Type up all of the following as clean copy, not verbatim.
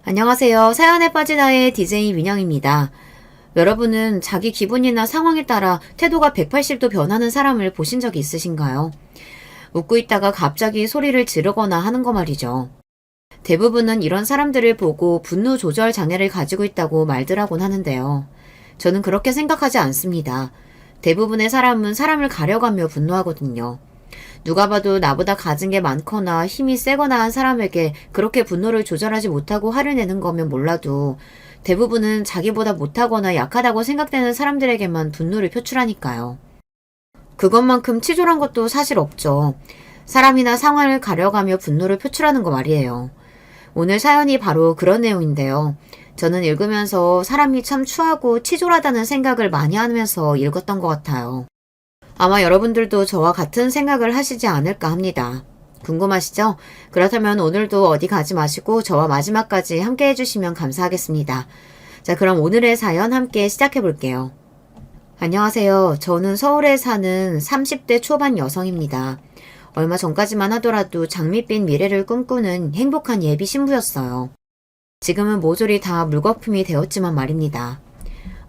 안녕하세요. 사연에 빠진 아이의 DJ 민영입니다. 여러분은 자기 기분이나 상황에 따라 태도가 180도 변하는 사람을 보신 적이 있으신가요? 웃고 있다가 갑자기 소리를 지르거나 하는 거 말이죠. 대부분은 이런 사람들을 보고 분노 조절 장애를 가지고 있다고 말들 하곤 하는데요. 저는 그렇게 생각하지 않습니다. 대부분의 사람은 사람을 가려가며 분노하거든요. 누가 봐도 나보다 가진 게 많거나 힘이 세거나 한 사람에게 그렇게 분노를 조절하지 못하고 화를 내는 거면 몰라도 대부분은 자기보다 못하거나 약하다고 생각되는 사람들에게만 분노를 표출하니까요. 그것만큼 치졸한 것도 사실 없죠. 사람이나 상황을 가려가며 분노를 표출하는 거 말이에요. 오늘 사연이 바로 그런 내용인데요. 저는 읽으면서 사람이 참 추하고 치졸하다는 생각을 많이 하면서 읽었던 것 같아요. 아마 여러분들도 저와 같은 생각을 하시지 않을까 합니다. 궁금하시죠? 그렇다면 오늘도 어디 가지 마시고 저와 마지막까지 함께 해주시면 감사하겠습니다. 자, 그럼 오늘의 사연 함께 시작해 볼게요. 안녕하세요. 저는 서울에 사는 30대 초반 여성입니다. 얼마 전까지만 하더라도 장밋빛 미래를 꿈꾸는 행복한 예비 신부였어요. 지금은 모조리 다 물거품이 되었지만 말입니다.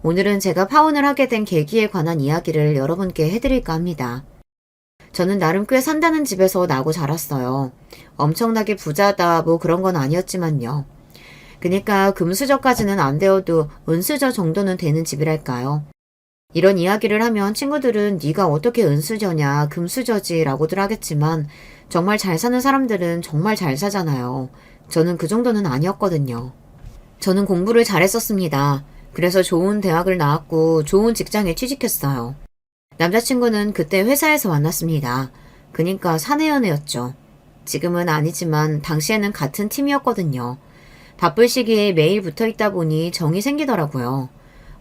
오늘은 제가 파혼을 하게 된 계기에 관한 이야기를 여러분께 해드릴까 합니다. 저는 나름 꽤 산다는 집에서 나고 자랐어요. 엄청나게 부자다 뭐 그런 건 아니었지만요. 그니까 금수저까지는 안 되어도 은수저 정도는 되는 집이랄까요. 이런 이야기를 하면 친구들은 네가 어떻게 은수저냐 금수저지 라고들 하겠지만 정말 잘 사는 사람들은 정말 잘 사잖아요. 저는 그 정도는 아니었거든요. 저는 공부를 잘했었습니다. 그래서 좋은 대학을 나왔고 좋은 직장에 취직했어요. 남자친구는 그때 회사에서 만났습니다. 그니까 사내연애였죠. 지금은 아니지만 당시에는 같은 팀이었거든요. 바쁠 시기에 매일 붙어있다 보니 정이 생기더라고요.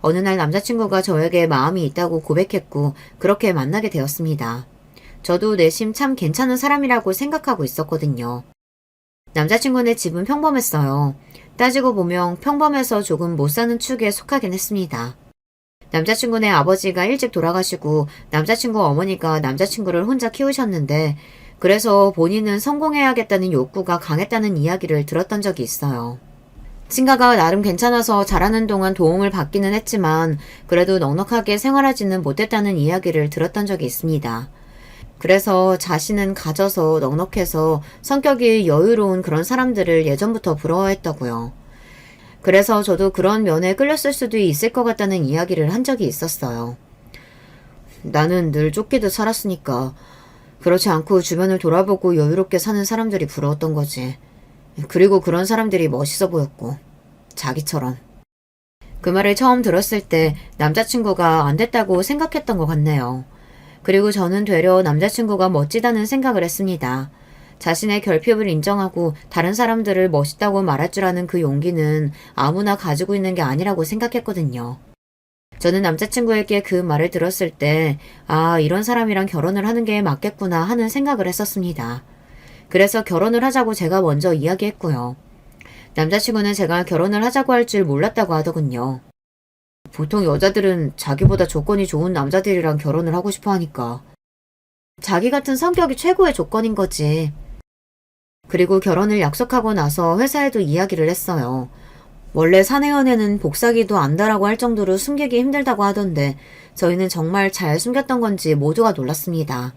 어느 날 남자친구가 저에게 마음이 있다고 고백했고 그렇게 만나게 되었습니다. 저도 내심 참 괜찮은 사람이라고 생각하고 있었거든요. 남자친구네 집은 평범했어요. 따지고 보면 평범해서 조금 못 사는 축에 속하긴 했습니다. 남자친구네 아버지가 일찍 돌아가시고 남자친구 어머니가 남자친구를 혼자 키우셨는데 그래서 본인은 성공해야겠다는 욕구가 강했다는 이야기를 들었던 적이 있어요. 친가가 나름 괜찮아서 자라는 동안 도움을 받기는 했지만 그래도 넉넉하게 생활하지는 못했다는 이야기를 들었던 적이 있습니다. 그래서 자신은 가져서 넉넉해서 성격이 여유로운 그런 사람들을 예전부터 부러워했다고요. 그래서 저도 그런 면에 끌렸을 수도 있을 것 같다는 이야기를 한 적이 있었어요. 나는 늘 쫓기듯 살았으니까 그렇지 않고 주변을 돌아보고 여유롭게 사는 사람들이 부러웠던 거지. 그리고 그런 사람들이 멋있어 보였고 자기처럼. 그 말을 처음 들었을 때 남자친구가 안 됐다고 생각했던 것 같네요. 그리고 저는 되려 남자친구가 멋지다는 생각을 했습니다. 자신의 결핍을 인정하고 다른 사람들을 멋있다고 말할 줄 아는 그 용기는 아무나 가지고 있는 게 아니라고 생각했거든요. 저는 남자친구에게 그 말을 들었을 때 이런 사람이랑 결혼을 하는 게 맞겠구나 하는 생각을 했었습니다. 그래서 결혼을 하자고 제가 먼저 이야기했고요. 남자친구는 제가 결혼을 하자고 할 줄 몰랐다고 하더군요. 보통 여자들은 자기보다 조건이 좋은 남자들이랑 결혼을 하고 싶어 하니까. 자기 같은 성격이 최고의 조건인 거지. 그리고 결혼을 약속하고 나서 회사에도 이야기를 했어요. 원래 사내연애는 복사기도 안다라고 할 정도로 숨기기 힘들다고 하던데 저희는 정말 잘 숨겼던 건지 모두가 놀랐습니다.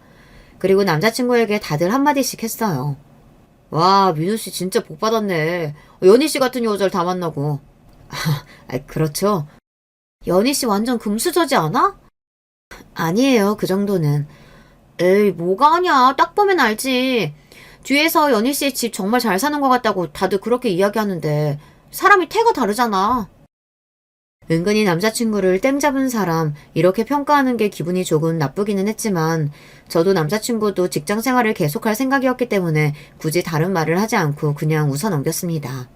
그리고 남자친구에게 다들 한마디씩 했어요. 와, 민우씨 진짜 복받았네. 연희씨 같은 여자를 다 만나고. 그렇죠. 연희씨 완전 금수저지 않아? 아니에요, 그 정도는. 에이, 뭐가 아냐. 딱 보면 알지. 뒤에서 연희씨 집 정말 잘 사는 것 같다고 다들 그렇게 이야기하는데 사람이 태가 다르잖아. 은근히 남자친구를 땡 잡은 사람 이렇게 평가하는 게 기분이 조금 나쁘기는 했지만 저도 남자친구도 직장 생활을 계속할 생각이었기 때문에 굳이 다른 말을 하지 않고 그냥 웃어 넘겼습니다.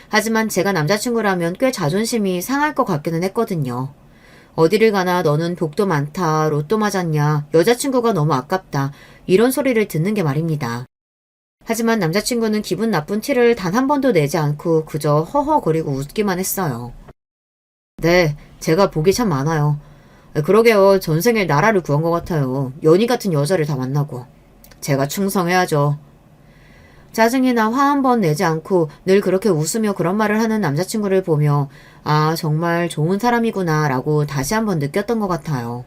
하지만 제가 남자친구라면 꽤 자존심이 상할 것 같기는 했거든요. 어디를 가나 너는 복도 많다, 로또 맞았냐, 여자친구가 너무 아깝다 이런 소리를 듣는 게 말입니다. 하지만 남자친구는 기분 나쁜 티를 단 한 번도 내지 않고 그저 허허거리고 웃기만 했어요. 네, 제가 복이 참 많아요. 그러게요. 전생에 나라를 구한 것 같아요. 연희 같은 여자를 다 만나고. 제가 충성해야죠. 짜증이나 화 한 번 내지 않고 늘 그렇게 웃으며 그런 말을 하는 남자친구를 보며 아, 정말 좋은 사람이구나 라고 다시 한번 느꼈던 것 같아요.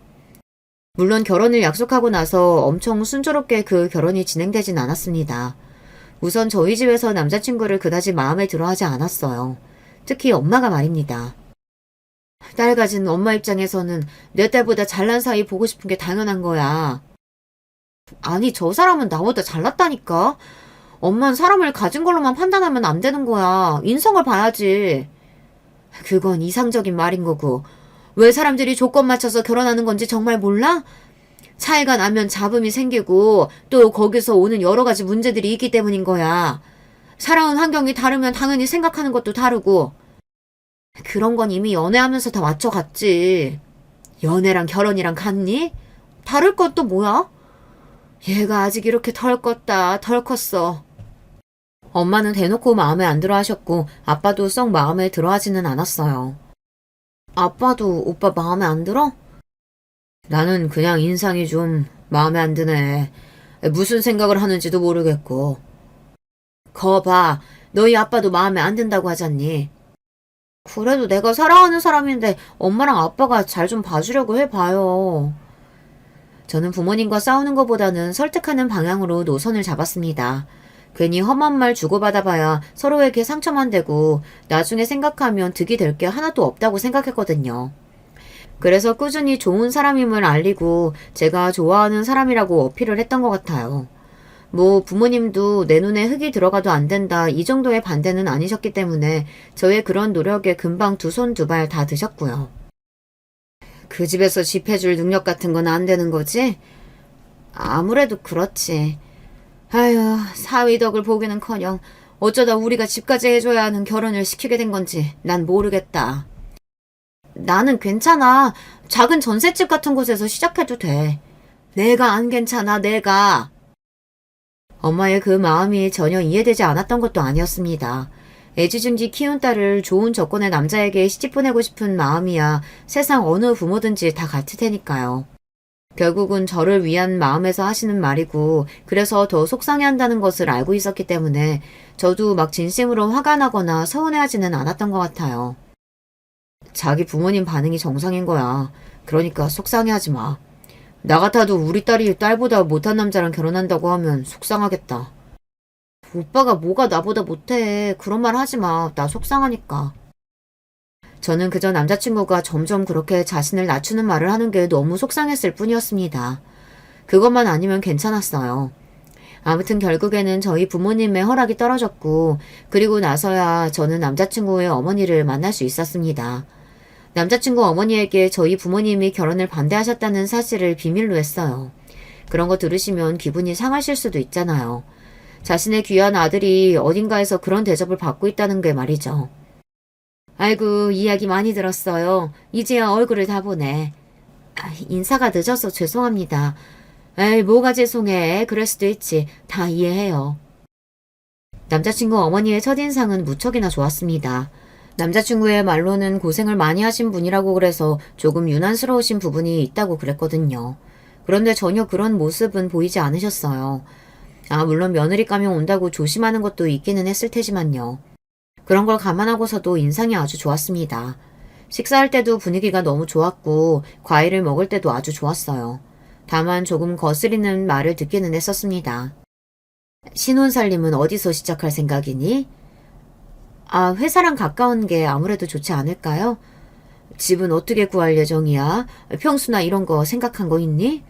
물론 결혼을 약속하고 나서 엄청 순조롭게 그 결혼이 진행되진 않았습니다. 우선 저희 집에서 남자친구를 그다지 마음에 들어 하지 않았어요. 특히 엄마가 말입니다. 딸 가진 엄마 입장에서는 내 딸보다 잘난 사이 보고 싶은 게 당연한 거야. 아니, 저 사람은 나보다 잘났다니까? 엄만 사람을 가진 걸로만 판단하면 안 되는 거야. 인성을 봐야지. 그건 이상적인 말인 거고. 왜 사람들이 조건 맞춰서 결혼하는 건지 정말 몰라? 차이가 나면 잡음이 생기고 또 거기서 오는 여러 가지 문제들이 있기 때문인 거야. 살아온 환경이 다르면 당연히 생각하는 것도 다르고. 그런 건 이미 연애하면서 다 맞춰갔지. 연애랑 결혼이랑 같니? 다를 건 또 뭐야? 얘가 아직 이렇게 덜 컸다, 덜 컸어. 엄마는 대놓고 마음에 안 들어 하셨고 아빠도 썩 마음에 들어 하지는 않았어요. 아빠도 오빠 마음에 안 들어? 나는 그냥 인상이 좀 마음에 안 드네. 무슨 생각을 하는지도 모르겠고. 거 봐. 너희 아빠도 마음에 안 든다고 하잖니. 그래도 내가 사랑하는 사람인데 엄마랑 아빠가 잘 좀 봐주려고 해봐요. 저는 부모님과 싸우는 것보다는 설득하는 방향으로 노선을 잡았습니다. 괜히 험한 말 주고받아봐야 서로에게 상처만 되고 나중에 생각하면 득이 될 게 하나도 없다고 생각했거든요. 그래서 꾸준히 좋은 사람임을 알리고 제가 좋아하는 사람이라고 어필을 했던 것 같아요. 뭐 부모님도 내 눈에 흙이 들어가도 안 된다 이 정도의 반대는 아니셨기 때문에 저의 그런 노력에 금방 두 손 두 발 다 드셨고요. 그 집에서 집 해줄 능력 같은 건 안 되는 거지? 아무래도 그렇지. 아휴, 사위 덕을 보기는커녕 어쩌다 우리가 집까지 해줘야 하는 결혼을 시키게 된 건지 난 모르겠다. 나는 괜찮아. 작은 전셋집 같은 곳에서 시작해도 돼. 내가 안 괜찮아, 내가. 엄마의 그 마음이 전혀 이해되지 않았던 것도 아니었습니다. 애지중지 키운 딸을 좋은 조건의 남자에게 시집 보내고 싶은 마음이야 세상 어느 부모든지 다 같을 테니까요. 결국은 저를 위한 마음에서 하시는 말이고 그래서 더 속상해한다는 것을 알고 있었기 때문에 저도 막 진심으로 화가 나거나 서운해하지는 않았던 것 같아요. 자기 부모님 반응이 정상인 거야. 그러니까 속상해하지 마. 나 같아도 우리 딸이 딸보다 못한 남자랑 결혼한다고 하면 속상하겠다. 오빠가 뭐가 나보다 못해. 그런 말 하지 마. 나 속상하니까. 저는 그저 남자친구가 점점 그렇게 자신을 낮추는 말을 하는 게 너무 속상했을 뿐이었습니다. 그것만 아니면 괜찮았어요. 아무튼 결국에는 저희 부모님의 허락이 떨어졌고 그리고 나서야 저는 남자친구의 어머니를 만날 수 있었습니다. 남자친구 어머니에게 저희 부모님이 결혼을 반대하셨다는 사실을 비밀로 했어요. 그런 거 들으시면 기분이 상하실 수도 있잖아요. 자신의 귀한 아들이 어딘가에서 그런 대접을 받고 있다는 게 말이죠. 아이고, 이야기 많이 들었어요. 이제야 얼굴을 다 보네. 인사가 늦어서 죄송합니다. 에이, 뭐가 죄송해. 그럴 수도 있지. 다 이해해요. 남자친구 어머니의 첫인상은 무척이나 좋았습니다. 남자친구의 말로는 고생을 많이 하신 분이라고 그래서 조금 유난스러우신 부분이 있다고 그랬거든요. 그런데 전혀 그런 모습은 보이지 않으셨어요. 물론 며느리 가면 온다고 조심하는 것도 있기는 했을 테지만요. 그런 걸 감안하고서도 인상이 아주 좋았습니다. 식사할 때도 분위기가 너무 좋았고 과일을 먹을 때도 아주 좋았어요. 다만 조금 거스리는 말을 듣기는 했었습니다. 신혼살림은 어디서 시작할 생각이니? 회사랑 가까운 게 아무래도 좋지 않을까요? 집은 어떻게 구할 예정이야? 평수나 이런 거 생각한 거 있니?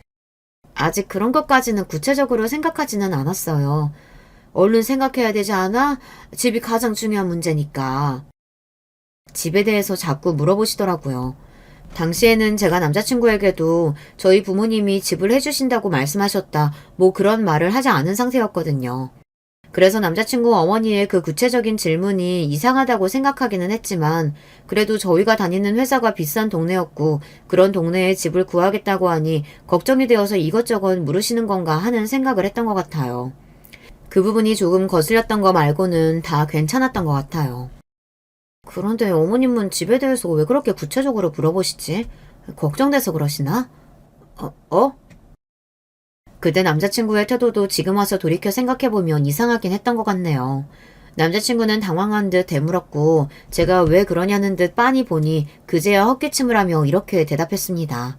아직 그런 것까지는 구체적으로 생각하지는 않았어요. 얼른 생각해야 되지 않아? 집이 가장 중요한 문제니까. 집에 대해서 자꾸 물어보시더라고요. 당시에는 제가 남자친구에게도 저희 부모님이 집을 해주신다고 말씀하셨다, 뭐 그런 말을 하지 않은 상태였거든요. 그래서 남자친구 어머니의 그 구체적인 질문이 이상하다고 생각하기는 했지만 그래도 저희가 다니는 회사가 비싼 동네였고 그런 동네에 집을 구하겠다고 하니 걱정이 되어서 이것저것 물으시는 건가 하는 생각을 했던 것 같아요. 그 부분이 조금 거슬렸던 거 말고는 다 괜찮았던 것 같아요. 그런데 어머님은 집에 대해서 왜 그렇게 구체적으로 물어보시지? 걱정돼서 그러시나? 어? 그때 남자친구의 태도도 지금 와서 돌이켜 생각해보면 이상하긴 했던 것 같네요. 남자친구는 당황한 듯 되물었고 제가 왜 그러냐는 듯 빤히 보니 그제야 헛기침을 하며 이렇게 대답했습니다.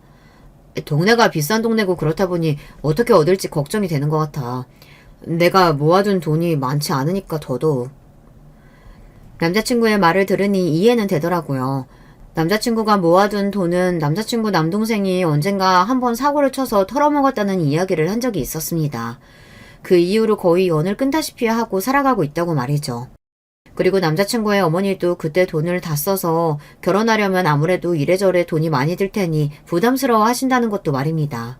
동네가 비싼 동네고 그렇다 보니 어떻게 얻을지 걱정이 되는 것 같아. 내가 모아둔 돈이 많지 않으니까 더더욱. 남자친구의 말을 들으니 이해는 되더라고요. 남자친구가 모아둔 돈은 남자친구 남동생이 언젠가 한번 사고를 쳐서 털어먹었다는 이야기를 한 적이 있었습니다. 그 이후로 거의 연을 끈다시피 하고 살아가고 있다고 말이죠. 그리고 남자친구의 어머니도 그때 돈을 다 써서 결혼하려면 아무래도 이래저래 돈이 많이 들 테니 부담스러워 하신다는 것도 말입니다.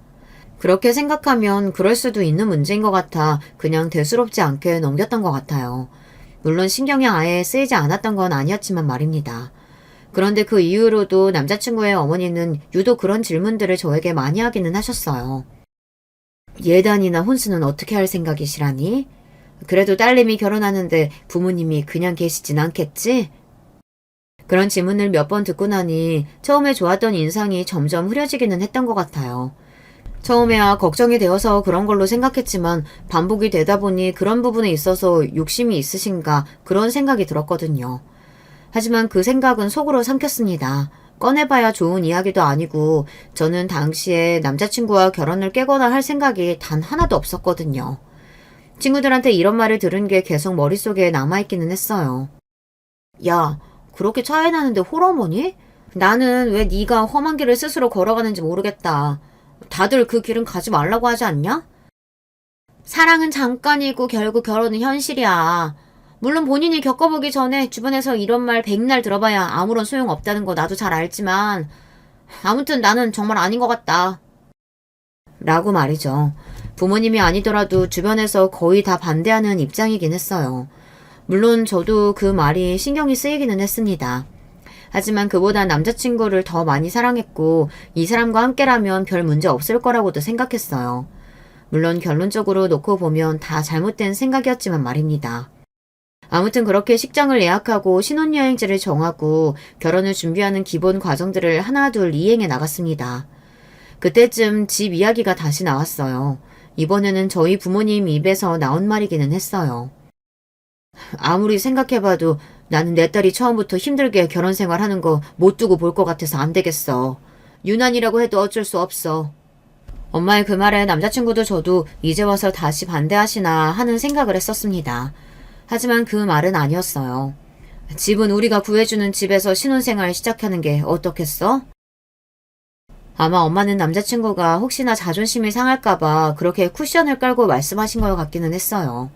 그렇게 생각하면 그럴 수도 있는 문제인 것 같아 그냥 대수롭지 않게 넘겼던 것 같아요. 물론 신경이 아예 쓰이지 않았던 건 아니었지만 말입니다. 그런데 그 이후로도 남자친구의 어머니는 유독 그런 질문들을 저에게 많이 하기는 하셨어요. 예단이나 혼수는 어떻게 할 생각이시라니? 그래도 딸내미 결혼하는데 부모님이 그냥 계시진 않겠지? 그런 질문을 몇 번 듣고 나니 처음에 좋았던 인상이 점점 흐려지기는 했던 것 같아요. 처음에야 걱정이 되어서 그런 걸로 생각했지만 반복이 되다 보니 그런 부분에 있어서 욕심이 있으신가 그런 생각이 들었거든요. 하지만 그 생각은 속으로 삼켰습니다. 꺼내봐야 좋은 이야기도 아니고 저는 당시에 남자친구와 결혼을 깨거나 할 생각이 단 하나도 없었거든요. 친구들한테 이런 말을 들은 게 계속 머릿속에 남아있기는 했어요. 야, 그렇게 차이 나는데 홀어머니? 나는 왜 네가 험한 길을 스스로 걸어가는지 모르겠다. 다들 그 길은 가지 말라고 하지 않냐? 사랑은 잠깐이고 결국 결혼은 현실이야. 물론 본인이 겪어보기 전에 주변에서 이런 말 백날 들어봐야 아무런 소용 없다는 거 나도 잘 알지만 아무튼 나는 정말 아닌 것 같다. 라고 말이죠. 부모님이 아니더라도 주변에서 거의 다 반대하는 입장이긴 했어요. 물론 저도 그 말이 신경이 쓰이기는 했습니다. 하지만 그보다 남자친구를 더 많이 사랑했고 이 사람과 함께라면 별 문제 없을 거라고도 생각했어요. 물론 결론적으로 놓고 보면 다 잘못된 생각이었지만 말입니다. 아무튼 그렇게 식장을 예약하고 신혼여행지를 정하고 결혼을 준비하는 기본 과정들을 하나둘 이행해 나갔습니다. 그때쯤 집 이야기가 다시 나왔어요. 이번에는 저희 부모님 입에서 나온 말이기는 했어요. 아무리 생각해봐도 나는 내 딸이 처음부터 힘들게 결혼 생활하는 거 못 두고 볼 것 같아서 안 되겠어. 유난이라고 해도 어쩔 수 없어. 엄마의 그 말에 남자친구도 저도 이제 와서 다시 반대하시나 하는 생각을 했었습니다. 하지만 그 말은 아니었어요. 집은 우리가 구해주는 집에서 신혼생활 시작하는 게 어떻겠어? 아마 엄마는 남자친구가 혹시나 자존심이 상할까봐 그렇게 쿠션을 깔고 말씀하신 것 같기는 했어요.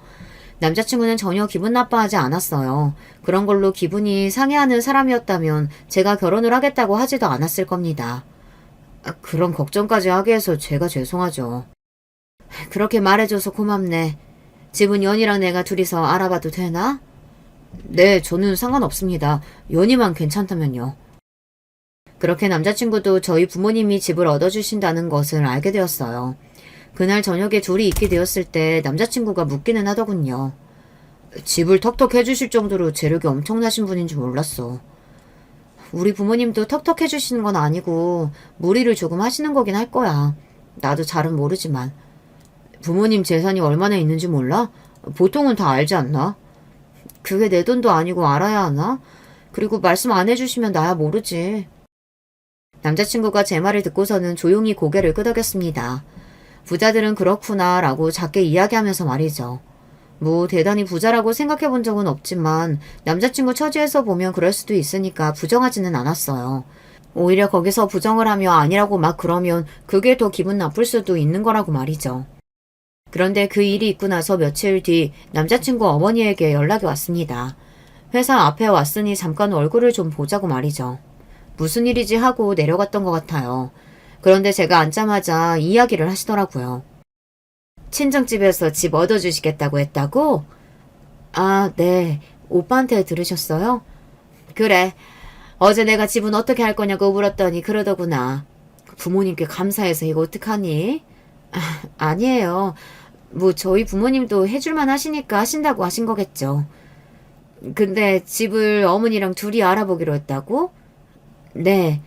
남자친구는 전혀 기분 나빠하지 않았어요. 그런 걸로 기분이 상해하는 사람이었다면 제가 결혼을 하겠다고 하지도 않았을 겁니다. 그런 걱정까지 하게 해서 제가 죄송하죠. 그렇게 말해줘서 고맙네. 집은 연이랑 내가 둘이서 알아봐도 되나? 네, 저는 상관없습니다. 연이만 괜찮다면요. 그렇게 남자친구도 저희 부모님이 집을 얻어주신다는 것을 알게 되었어요. 그날 저녁에 둘이 있게 되었을 때 남자친구가 묻기는 하더군요. 집을 턱턱 해주실 정도로 재력이 엄청나신 분인 줄 몰랐어. 우리 부모님도 턱턱 해주시는 건 아니고 무리를 조금 하시는 거긴 할 거야. 나도 잘은 모르지만. 부모님 재산이 얼마나 있는지 몰라? 보통은 다 알지 않나? 그게 내 돈도 아니고 알아야 하나? 그리고 말씀 안 해주시면 나야 모르지. 남자친구가 제 말을 듣고서는 조용히 고개를 끄덕였습니다. 부자들은 그렇구나 라고 작게 이야기하면서 말이죠. 뭐 대단히 부자라고 생각해 본 적은 없지만 남자친구 처지에서 보면 그럴 수도 있으니까 부정하지는 않았어요. 오히려 거기서 부정을 하며 아니라고 막 그러면 그게 더 기분 나쁠 수도 있는 거라고 말이죠. 그런데 그 일이 있고 나서 며칠 뒤 남자친구 어머니에게 연락이 왔습니다. 회사 앞에 왔으니 잠깐 얼굴을 좀 보자고 말이죠. 무슨 일이지 하고 내려갔던 것 같아요. 그런데 제가 앉자마자 이야기를 하시더라고요. 친정집에서 집 얻어주시겠다고 했다고? 아, 네. 오빠한테 들으셨어요? 그래. 어제 내가 집은 어떻게 할 거냐고 물었더니 그러더구나. 부모님께 감사해서 이거 어떡하니? 아니에요. 뭐 저희 부모님도 해줄만 하시니까 하신다고 하신 거겠죠. 근데 집을 어머니랑 둘이 알아보기로 했다고? 네.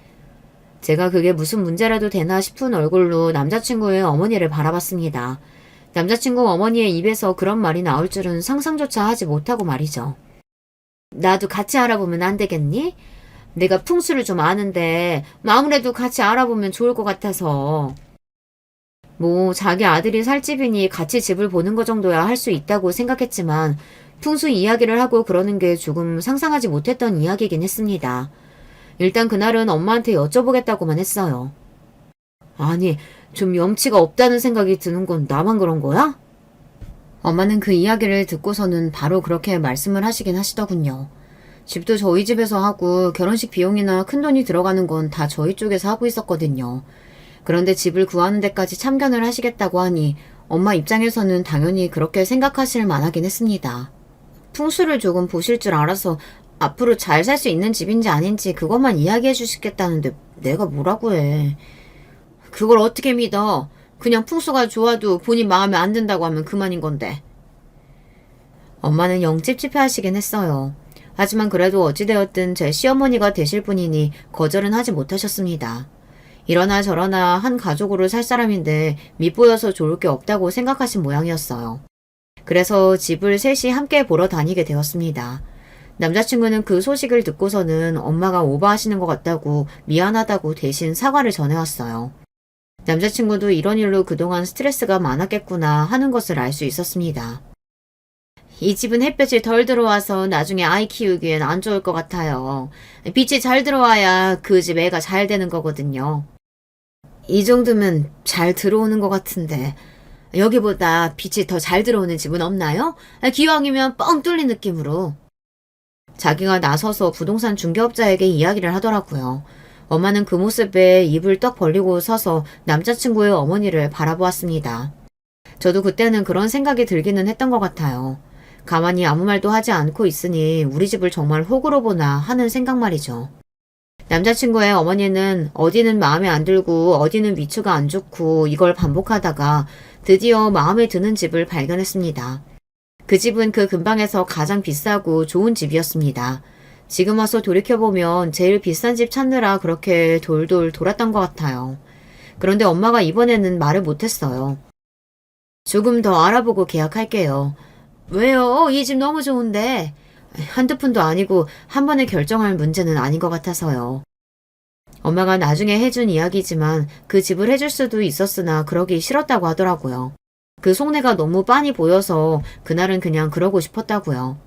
제가 그게 무슨 문제라도 되나 싶은 얼굴로 남자친구의 어머니를 바라봤습니다. 남자친구 어머니의 입에서 그런 말이 나올 줄은 상상조차 하지 못하고 말이죠. 나도 같이 알아보면 안 되겠니? 내가 풍수를 좀 아는데 아무래도 같이 알아보면 좋을 것 같아서. 뭐 자기 아들이 살 집이니 같이 집을 보는 거 정도야 할 수 있다고 생각했지만 풍수 이야기를 하고 그러는 게 조금 상상하지 못했던 이야기이긴 했습니다. 일단 그날은 엄마한테 여쭤보겠다고만 했어요. 아니, 좀 염치가 없다는 생각이 드는 건 나만 그런 거야? 엄마는 그 이야기를 듣고서는 바로 그렇게 말씀을 하시긴 하시더군요. 집도 저희 집에서 하고 결혼식 비용이나 큰돈이 들어가는 건 다 저희 쪽에서 하고 있었거든요. 그런데 집을 구하는 데까지 참견을 하시겠다고 하니 엄마 입장에서는 당연히 그렇게 생각하실 만하긴 했습니다. 풍수를 조금 보실 줄 알아서 앞으로 잘 살 수 있는 집인지 아닌지 그것만 이야기해 주시겠다는데 내가 뭐라고 해. 그걸 어떻게 믿어? 그냥 풍수가 좋아도 본인 마음에 안 든다고 하면 그만인 건데. 엄마는 영 찝찝해하시긴 했어요. 하지만 그래도 어찌되었든 제 시어머니가 되실 분이니 거절은 하지 못하셨습니다. 이러나 저러나 한 가족으로 살 사람인데 밉보여서 좋을 게 없다고 생각하신 모양이었어요. 그래서 집을 셋이 함께 보러 다니게 되었습니다. 남자친구는 그 소식을 듣고서는 엄마가 오버하시는 것 같다고 미안하다고 대신 사과를 전해왔어요. 남자친구도 이런 일로 그동안 스트레스가 많았겠구나 하는 것을 알 수 있었습니다. 이 집은 햇볕이 덜 들어와서 나중에 아이 키우기엔 안 좋을 것 같아요. 빛이 잘 들어와야 그 집 애가 잘 되는 거거든요. 이 정도면 잘 들어오는 것 같은데 여기보다 빛이 더 잘 들어오는 집은 없나요? 기왕이면 뻥 뚫린 느낌으로. 자기가 나서서 부동산 중개업자에게 이야기를 하더라고요. 엄마는 그 모습에 입을 떡 벌리고 서서 남자친구의 어머니를 바라보았습니다. 저도 그때는 그런 생각이 들기는 했던 것 같아요. 가만히 아무 말도 하지 않고 있으니 우리 집을 정말 호구로 보나 하는 생각 말이죠. 남자친구의 어머니는 어디는 마음에 안 들고 어디는 위치가 안 좋고 이걸 반복하다가 드디어 마음에 드는 집을 발견했습니다. 그 집은 그 근방에서 가장 비싸고 좋은 집이었습니다. 지금 와서 돌이켜보면 제일 비싼 집 찾느라 그렇게 돌돌 돌았던 것 같아요. 그런데 엄마가 이번에는 말을 못했어요. 조금 더 알아보고 계약할게요. 왜요? 이 집 너무 좋은데. 한두 푼도 아니고 한 번에 결정할 문제는 아닌 것 같아서요. 엄마가 나중에 해준 이야기지만 그 집을 해줄 수도 있었으나 그러기 싫었다고 하더라고요. 그 속내가 너무 빤히 보여서 그날은 그냥 그러고 싶었다고요.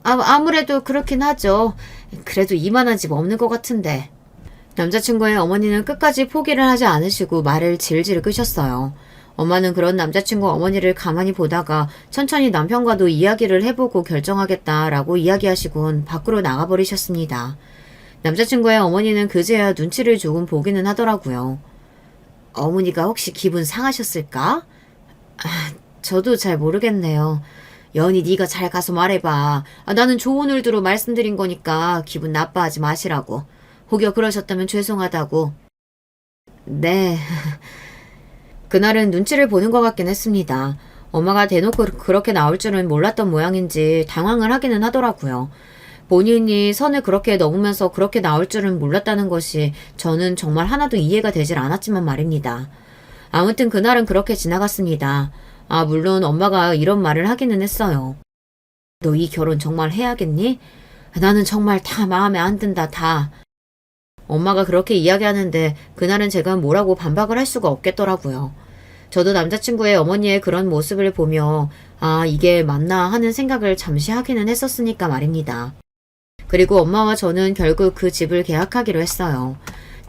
아무래도 그렇긴 하죠. 그래도 이만한 집 없는 것 같은데. 남자친구의 어머니는 끝까지 포기를 하지 않으시고 말을 질질 끄셨어요. 엄마는 그런 남자친구 어머니를 가만히 보다가 천천히 남편과도 이야기를 해보고 결정하겠다라고 이야기하시곤 밖으로 나가버리셨습니다. 남자친구의 어머니는 그제야 눈치를 조금 보기는 하더라고요. 어머니가 혹시 기분 상하셨을까? 저도 잘 모르겠네요. 연희 네가 잘 가서 말해봐. 나는 좋은 의도로 말씀드린 거니까 기분 나빠하지 마시라고. 혹여 그러셨다면 죄송하다고. 네. 그날은 눈치를 보는 것 같긴 했습니다. 엄마가 대놓고 그렇게 나올 줄은 몰랐던 모양인지 당황을 하기는 하더라고요. 본인이 선을 그렇게 넘으면서 그렇게 나올 줄은 몰랐다는 것이 저는 정말 하나도 이해가 되질 않았지만 말입니다. 아무튼 그날은 그렇게 지나갔습니다. 물론 엄마가 이런 말을 하기는 했어요. 너 이 결혼 정말 해야겠니? 나는 정말 다 마음에 안 든다, 다. 엄마가 그렇게 이야기하는데 그날은 제가 뭐라고 반박을 할 수가 없겠더라고요. 저도 남자친구의 어머니의 그런 모습을 보며 이게 맞나 하는 생각을 잠시 하기는 했었으니까 말입니다. 그리고 엄마와 저는 결국 그 집을 계약하기로 했어요.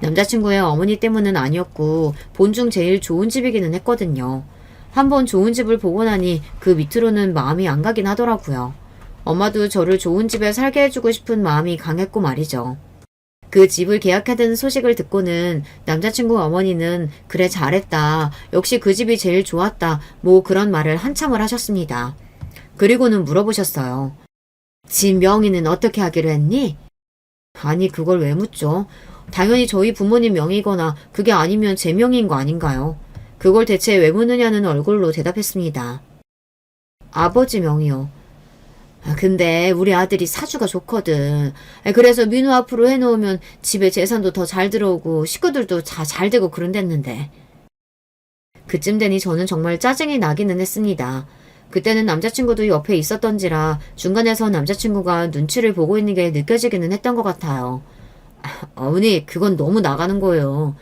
남자친구의 어머니 때문은 아니었고 본중 제일 좋은 집이기는 했거든요. 한번 좋은 집을 보고 나니 그 밑으로는 마음이 안 가긴 하더라고요. 엄마도 저를 좋은 집에 살게 해주고 싶은 마음이 강했고 말이죠. 그 집을 계약하던 소식을 듣고는 남자친구 어머니는 그래 잘했다. 역시 그 집이 제일 좋았다. 뭐 그런 말을 한참을 하셨습니다. 그리고는 물어보셨어요. 집 명의는 어떻게 하기로 했니? 아니 그걸 왜 묻죠? 당연히 저희 부모님 명의거나 그게 아니면 제 명의인 거 아닌가요? 그걸 대체 왜 묻느냐는 얼굴로 대답했습니다. 아버지 명의요. 근데 우리 아들이 사주가 좋거든. 그래서 민호 앞으로 해놓으면 집에 재산도 더 잘 들어오고 식구들도 다 잘 되고 그런댔는데. 그쯤 되니 저는 정말 짜증이 나기는 했습니다. 그때는 남자친구도 옆에 있었던지라 중간에서 남자친구가 눈치를 보고 있는 게 느껴지기는 했던 것 같아요. 어머니, 그건 너무 나가는 거예요.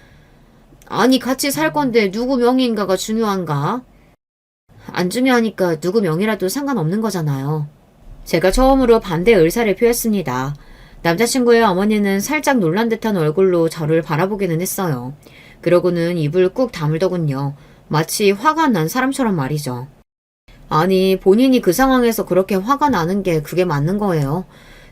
아니, 같이 살 건데 누구 명의인가가 중요한가? 안 중요하니까 누구 명의라도 상관없는 거잖아요. 제가 처음으로 반대 의사를 표했습니다. 남자친구의 어머니는 살짝 놀란 듯한 얼굴로 저를 바라보기는 했어요. 그러고는 입을 꾹 다물더군요. 마치 화가 난 사람처럼 말이죠. 아니, 본인이 그 상황에서 그렇게 화가 나는 게 그게 맞는 거예요.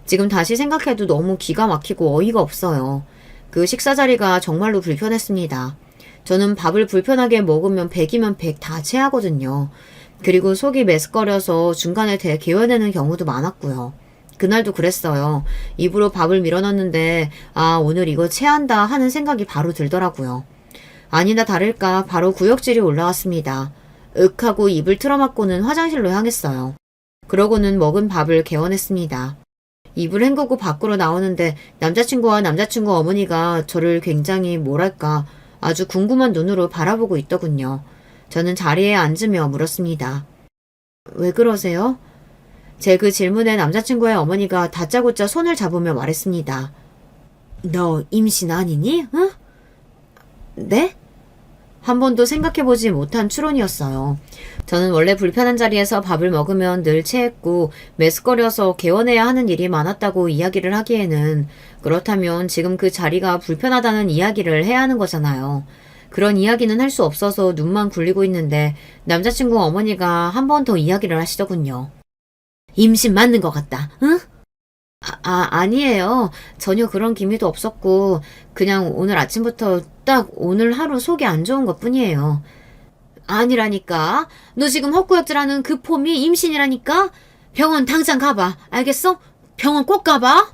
지금 다시 생각해도 너무 기가 막히고 어이가 없어요. 그 식사 자리가 정말로 불편했습니다. 저는 밥을 불편하게 먹으면 100이면 100 다 체하거든요. 그리고 속이 메스꺼려서 중간에 개어내는 경우도 많았고요. 그날도 그랬어요. 입으로 밥을 밀어넣는데 아, 오늘 이거 체한다 하는 생각이 바로 들더라고요. 아니나 다를까 바로 구역질이 올라왔습니다. 윽 하고 입을 틀어막고는 화장실로 향했어요. 그러고는 먹은 밥을 개어냈습니다. 입을 헹구고 밖으로 나오는데 남자친구와 남자친구 어머니가 저를 굉장히 뭐랄까 아주 궁금한 눈으로 바라보고 있더군요. 저는 자리에 앉으며 물었습니다. 왜 그러세요? 제 그 질문에 남자친구의 어머니가 다짜고짜 손을 잡으며 말했습니다. 너 임신 아니니? 응? 네? 한 번도 생각해보지 못한 추론이었어요. 저는 원래 불편한 자리에서 밥을 먹으면 늘 체했고 메스꺼려서 개원해야 하는 일이 많았다고 이야기를 하기에는 그렇다면 지금 그 자리가 불편하다는 이야기를 해야 하는 거잖아요. 그런 이야기는 할 수 없어서 눈만 굴리고 있는데 남자친구 어머니가 한 번 더 이야기를 하시더군요. 임신 맞는 것 같다. 응? 아니에요. 전혀 그런 기미도 없었고 그냥 오늘 아침부터 딱 오늘 하루 속이 안 좋은 것뿐이에요. 아니라니까. 너 지금 헛구역질하는 그 폼이 임신이라니까. 병원 당장 가봐. 알겠어? 병원 꼭 가봐.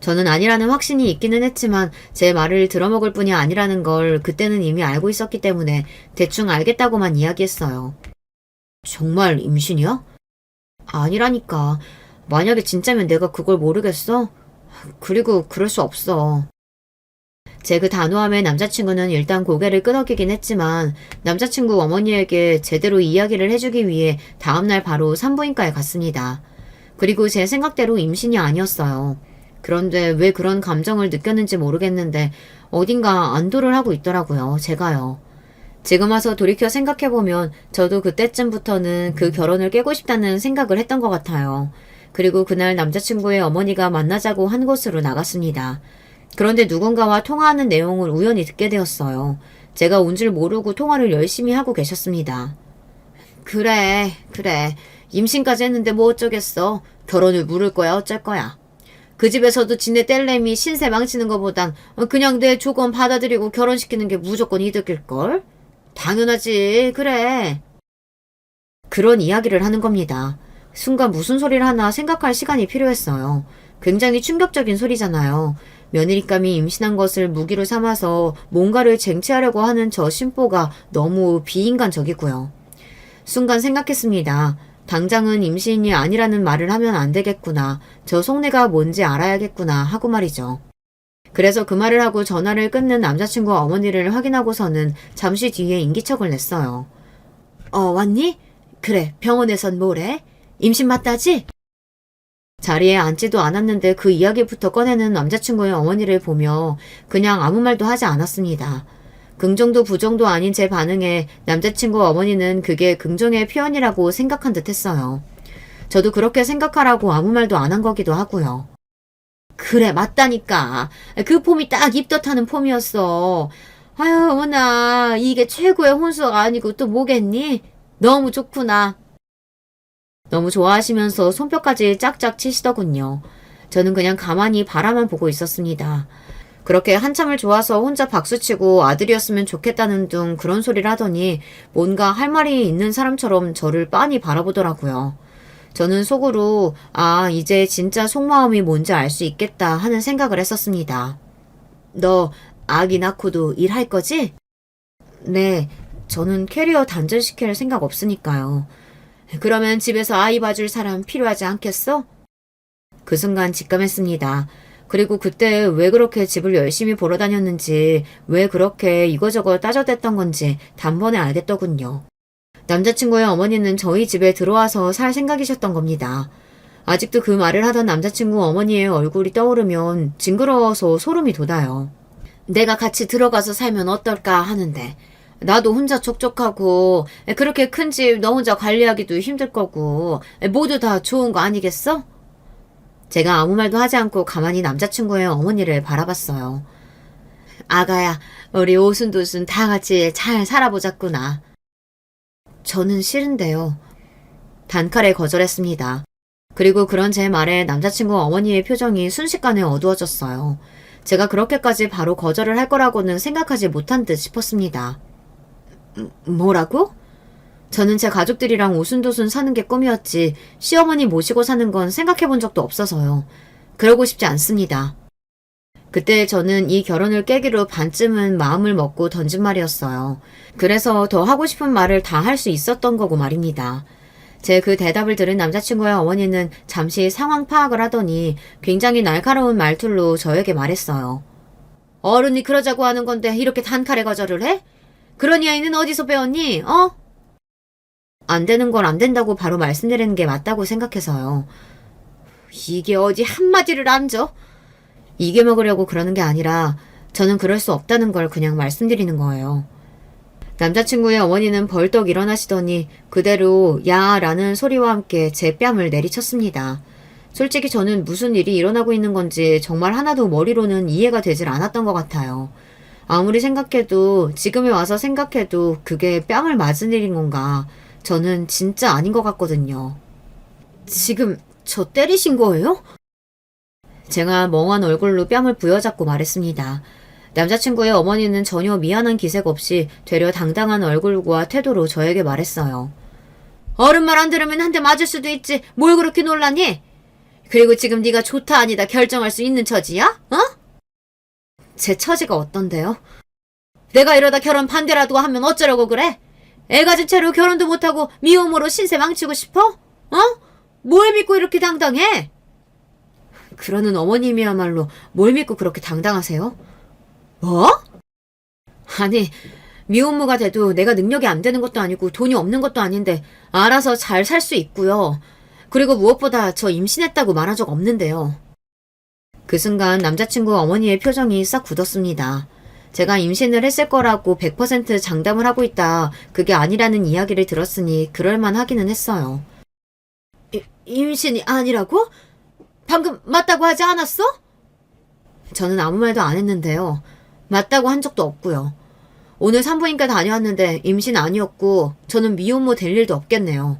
저는 아니라는 확신이 있기는 했지만 제 말을 들어먹을 뿐이 아니라는 걸 그때는 이미 알고 있었기 때문에 대충 알겠다고만 이야기했어요. 정말 임신이야? 아니라니까. 만약에 진짜면 내가 그걸 모르겠어? 그리고 그럴 수 없어. 제 그 단호함에 남자친구는 일단 고개를 끄덕이긴 했지만 남자친구 어머니에게 제대로 이야기를 해주기 위해 다음날 바로 산부인과에 갔습니다. 그리고 제 생각대로 임신이 아니었어요. 그런데 왜 그런 감정을 느꼈는지 모르겠는데 어딘가 안도를 하고 있더라고요. 제가요. 지금 와서 돌이켜 생각해보면 저도 그때쯤부터는 그 결혼을 깨고 싶다는 생각을 했던 것 같아요. 그리고 그날 남자친구의 어머니가 만나자고 한 곳으로 나갔습니다. 그런데 누군가와 통화하는 내용을 우연히 듣게 되었어요. 제가 온 줄 모르고 통화를 열심히 하고 계셨습니다. 그래. 임신까지 했는데 뭐 어쩌겠어. 결혼을 물을 거야 어쩔 거야. 그 집에서도 지네 뗄내미 신세 망치는 것보단 그냥 내 조건 받아들이고 결혼시키는 게 무조건 이득일걸? 당연하지. 그래. 그런 이야기를 하는 겁니다. 순간 무슨 소리를 하나 생각할 시간이 필요했어요. 굉장히 충격적인 소리잖아요. 며느리감이 임신한 것을 무기로 삼아서 뭔가를 쟁취하려고 하는 저 심보가 너무 비인간적이고요. 순간 생각했습니다. 당장은 임신이 아니라는 말을 하면 안 되겠구나. 저 속내가 뭔지 알아야겠구나 하고 말이죠. 그래서 그 말을 하고 전화를 끊는 남자친구 어머니를 확인하고서는 잠시 뒤에 인기척을 냈어요. 왔니? 그래, 병원에선 뭐래? 임신 맞다지? 자리에 앉지도 않았는데 그 이야기부터 꺼내는 남자친구의 어머니를 보며 그냥 아무 말도 하지 않았습니다. 긍정도 부정도 아닌 제 반응에 남자친구 어머니는 그게 긍정의 표현이라고 생각한 듯 했어요. 저도 그렇게 생각하라고 아무 말도 안 한 거기도 하고요. 그래, 맞다니까. 그 폼이 딱 입덧하는 폼이었어. 아유, 어머나, 이게 최고의 혼수가 아니고 또 뭐겠니? 너무 좋구나. 너무 좋아하시면서 손뼉까지 짝짝 치시더군요. 저는 그냥 가만히 바라만 보고 있었습니다. 그렇게 한참을 좋아서 혼자 박수치고 아들이었으면 좋겠다는 둥 그런 소리를 하더니 뭔가 할 말이 있는 사람처럼 저를 빤히 바라보더라고요. 저는 속으로 이제 진짜 속마음이 뭔지 알 수 있겠다 하는 생각을 했었습니다. 너 아기 낳고도 일할 거지? 네, 저는 캐리어 단절시킬 생각 없으니까요. 그러면 집에서 아이 봐줄 사람 필요하지 않겠어? 그 순간 직감했습니다. 그리고 그때 왜 그렇게 집을 열심히 보러 다녔는지, 왜 그렇게 이거저거 따져댔던 건지 단번에 알겠더군요. 남자친구의 어머니는 저희 집에 들어와서 살 생각이셨던 겁니다. 아직도 그 말을 하던 남자친구 어머니의 얼굴이 떠오르면 징그러워서 소름이 돋아요. 내가 같이 들어가서 살면 어떨까 하는데, 나도 혼자 촉촉하고 그렇게 큰 집 너 혼자 관리하기도 힘들 거고 모두 다 좋은 거 아니겠어? 제가 아무 말도 하지 않고 가만히 남자친구의 어머니를 바라봤어요. 아가야, 우리 오순도순 다 같이 잘 살아보자꾸나. 저는 싫은데요. 단칼에 거절했습니다. 그리고 그런 제 말에 남자친구 어머니의 표정이 순식간에 어두워졌어요. 제가 그렇게까지 바로 거절을 할 거라고는 생각하지 못한 듯 싶었습니다. 뭐라고? 저는 제 가족들이랑 오순도순 사는 게 꿈이었지 시어머니 모시고 사는 건 생각해 본 적도 없어서요. 그러고 싶지 않습니다. 그때 저는 이 결혼을 깨기로 반쯤은 마음을 먹고 던진 말이었어요. 그래서 더 하고 싶은 말을 다 할 수 있었던 거고 말입니다. 제 그 대답을 들은 남자친구의 어머니는 잠시 상황 파악을 하더니 굉장히 날카로운 말투로 저에게 말했어요. 어른이 그러자고 하는 건데 이렇게 단칼에 거절을 해? 그런 이야기는 어디서 배웠니? 어? 안 되는 걸 안 된다고 바로 말씀드리는 게 맞다고 생각해서요. 이게 어디 한마디를 안 줘? 이겨먹으려고 그러는 게 아니라 저는 그럴 수 없다는 걸 그냥 말씀드리는 거예요. 남자친구의 어머니는 벌떡 일어나시더니 그대로 야 라는 소리와 함께 제 뺨을 내리쳤습니다. 솔직히 저는 무슨 일이 일어나고 있는 건지 정말 하나도 머리로는 이해가 되질 않았던 것 같아요. 아무리 생각해도 지금에 와서 생각해도 그게 뺨을 맞은 일인 건가 저는 진짜 아닌 것 같거든요. 지금 저 때리신 거예요? 제가 멍한 얼굴로 뺨을 부여잡고 말했습니다. 남자친구의 어머니는 전혀 미안한 기색 없이 되려 당당한 얼굴과 태도로 저에게 말했어요. 어른 말 안 들으면 한 대 맞을 수도 있지. 뭘 그렇게 놀라니? 그리고 지금 네가 좋다 아니다 결정할 수 있는 처지야? 어? 제 처지가 어떤데요? 내가 이러다 결혼 반대라도 하면 어쩌려고 그래? 애 가진 채로 결혼도 못하고 미혼모로 신세 망치고 싶어? 어? 뭘 믿고 이렇게 당당해? 그러는 어머님이야말로 뭘 믿고 그렇게 당당하세요? 뭐? 아니, 미혼모가 돼도 내가 능력이 안 되는 것도 아니고 돈이 없는 것도 아닌데 알아서 잘 살 수 있고요. 그리고 무엇보다 저 임신했다고 말한 적 없는데요. 그 순간 남자친구 어머니의 표정이 싹 굳었습니다. 제가 임신을 했을 거라고 100% 장담을 하고 있다. 그게 아니라는 이야기를 들었으니 그럴만 하기는 했어요. 임신이 아니라고? 방금 맞다고 하지 않았어? 저는 아무 말도 안 했는데요. 맞다고 한 적도 없고요. 오늘 산부인과 다녀왔는데 임신 아니었고 저는 미혼모 될 일도 없겠네요.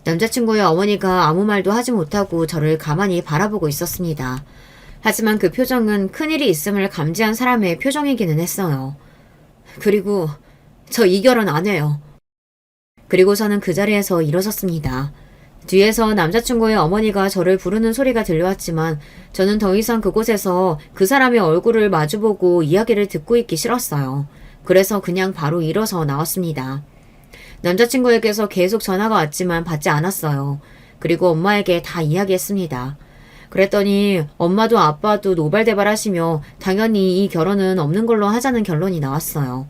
남자친구의 어머니가 아무 말도 하지 못하고 저를 가만히 바라보고 있었습니다. 하지만 그 표정은 큰일이 있음을 감지한 사람의 표정이기는 했어요. 그리고 저 이 결혼 안 해요. 그리고서는 그 자리에서 일어섰습니다. 뒤에서 남자친구의 어머니가 저를 부르는 소리가 들려왔지만 저는 더 이상 그곳에서 그 사람의 얼굴을 마주보고 이야기를 듣고 있기 싫었어요. 그래서 그냥 바로 일어서 나왔습니다. 남자친구에게서 계속 전화가 왔지만 받지 않았어요. 그리고 엄마에게 다 이야기했습니다. 그랬더니 엄마도 아빠도 노발대발하시며 당연히 이 결혼은 없는 걸로 하자는 결론이 나왔어요.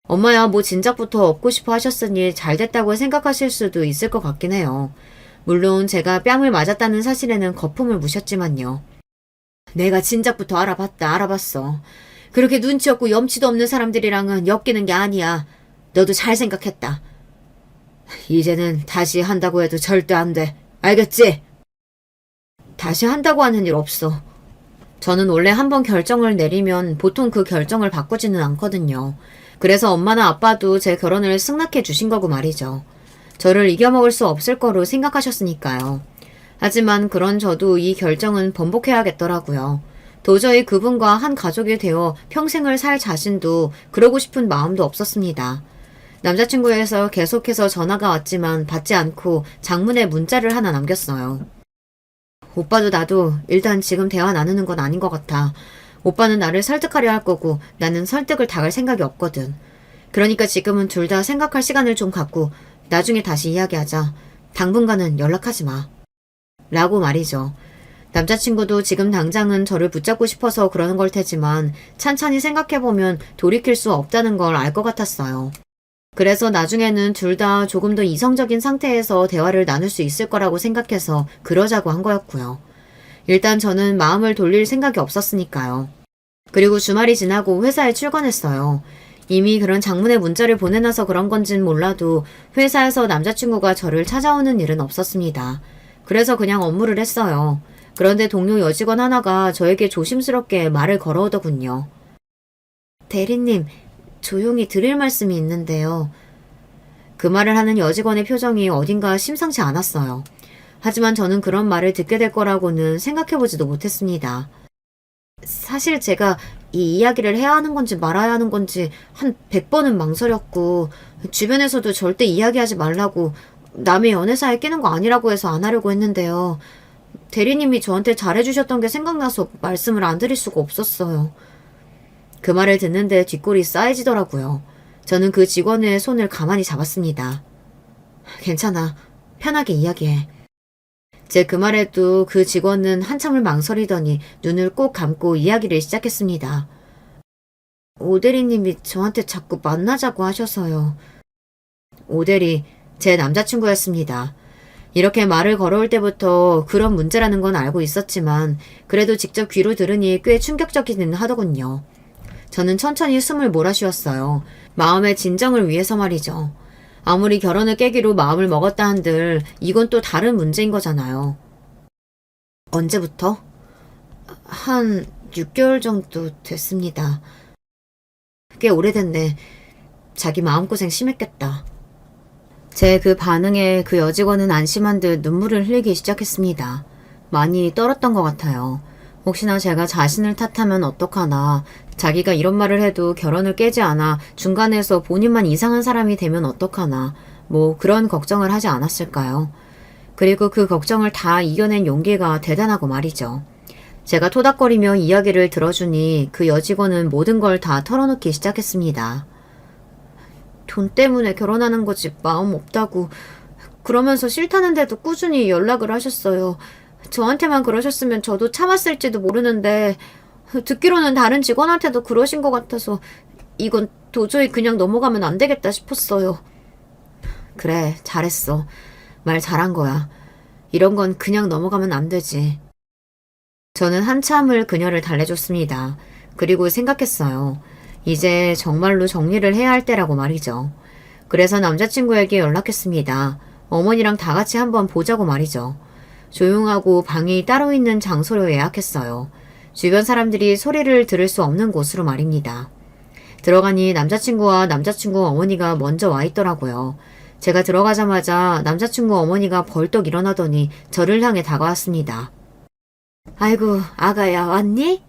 엄마야 뭐 진작부터 얻고 싶어 하셨으니 잘 됐다고 생각하실 수도 있을 것 같긴 해요. 물론 제가 뺨을 맞았다는 사실에는 거품을 무셨지만요. 내가 진작부터 알아봤어. 그렇게 눈치 없고 염치도 없는 사람들이랑은 엮이는 게 아니야. 너도 잘 생각했다. 이제는 다시 한다고 해도 절대 안 돼. 알겠지? 다시 한다고 하는 일 없어. 저는 원래 한번 결정을 내리면 보통 그 결정을 바꾸지는 않거든요. 그래서 엄마나 아빠도 제 결혼을 승낙해 주신 거고 말이죠. 저를 이겨먹을 수 없을 거로 생각하셨으니까요. 하지만 그런 저도 이 결정은 번복해야겠더라고요. 도저히 그분과 한 가족이 되어 평생을 살 자신도 그러고 싶은 마음도 없었습니다. 남자친구에서 계속해서 전화가 왔지만 받지 않고 장문의 문자를 하나 남겼어요. 오빠도 나도 일단 지금 대화 나누는 건 아닌 것 같아. 오빠는 나를 설득하려 할 거고 나는 설득을 당할 생각이 없거든. 그러니까 지금은 둘 다 생각할 시간을 좀 갖고 나중에 다시 이야기하자. 당분간은 연락하지 마. 라고 말이죠. 남자친구도 지금 당장은 저를 붙잡고 싶어서 그러는 걸 테지만 찬찬히 생각해보면 돌이킬 수 없다는 걸 알 것 같았어요. 그래서 나중에는 둘 다 조금 더 이성적인 상태에서 대화를 나눌 수 있을 거라고 생각해서 그러자고 한 거였고요. 일단 저는 마음을 돌릴 생각이 없었으니까요. 그리고 주말이 지나고 회사에 출근했어요. 이미 그런 장문의 문자를 보내놔서 그런 건진 몰라도 회사에서 남자친구가 저를 찾아오는 일은 없었습니다. 그래서 그냥 업무를 했어요. 그런데 동료 여직원 하나가 저에게 조심스럽게 말을 걸어오더군요. 대리님, 조용히 드릴 말씀이 있는데요. 그 말을 하는 여직원의 표정이 어딘가 심상치 않았어요. 하지만 저는 그런 말을 듣게 될 거라고는 생각해보지도 못했습니다. 사실 제가 이 이야기를 해야 하는 건지 말아야 하는 건지 한 100번은 망설였고 주변에서도 절대 이야기하지 말라고 남의 연애사에 끼는 거 아니라고 해서 안 하려고 했는데요. 대리님이 저한테 잘해주셨던 게 생각나서 말씀을 안 드릴 수가 없었어요. 그 말을 듣는데 뒷골이 싸해지더라고요. 저는 그 직원의 손을 가만히 잡았습니다. 괜찮아. 편하게 이야기해. 제 그 말에도 그 직원은 한참을 망설이더니 눈을 꼭 감고 이야기를 시작했습니다. 오대리님이 저한테 자꾸 만나자고 하셔서요. 오대리, 제 남자친구였습니다. 이렇게 말을 걸어올 때부터 그런 문제라는 건 알고 있었지만 그래도 직접 귀로 들으니 꽤 충격적이긴 하더군요. 저는 천천히 숨을 몰아쉬었어요. 마음의 진정을 위해서 말이죠. 아무리 결혼을 깨기로 마음을 먹었다 한들 이건 또 다른 문제인 거잖아요. 언제부터? 한 6개월 정도 됐습니다. 꽤 오래됐네. 자기 마음고생 심했겠다. 제 그 반응에 그 여직원은 안심한 듯 눈물을 흘리기 시작했습니다. 많이 떨었던 것 같아요. 혹시나 제가 자신을 탓하면 어떡하나, 자기가 이런 말을 해도 결혼을 깨지 않아 중간에서 본인만 이상한 사람이 되면 어떡하나, 뭐 그런 걱정을 하지 않았을까요? 그리고 그 걱정을 다 이겨낸 용기가 대단하고 말이죠. 제가 토닥거리며 이야기를 들어주니 그 여직원은 모든 걸 다 털어놓기 시작했습니다. 돈 때문에 결혼하는 거지 마음 없다고 그러면서 싫다는데도 꾸준히 연락을 하셨어요. 저한테만 그러셨으면 저도 참았을지도 모르는데 듣기로는 다른 직원한테도 그러신 것 같아서 이건 도저히 그냥 넘어가면 안 되겠다 싶었어요. 그래, 잘했어. 말 잘한 거야. 이런 건 그냥 넘어가면 안 되지. 저는 한참을 그녀를 달래줬습니다. 그리고 생각했어요. 이제 정말로 정리를 해야 할 때라고 말이죠. 그래서 남자친구에게 연락했습니다. 어머니랑 다 같이 한번 보자고 말이죠. 조용하고 방이 따로 있는 장소로 예약했어요. 주변 사람들이 소리를 들을 수 없는 곳으로 말입니다. 들어가니 남자친구와 남자친구 어머니가 먼저 와 있더라고요. 제가 들어가자마자 남자친구 어머니가 벌떡 일어나더니 저를 향해 다가왔습니다. 아이고, 아가야, 왔니?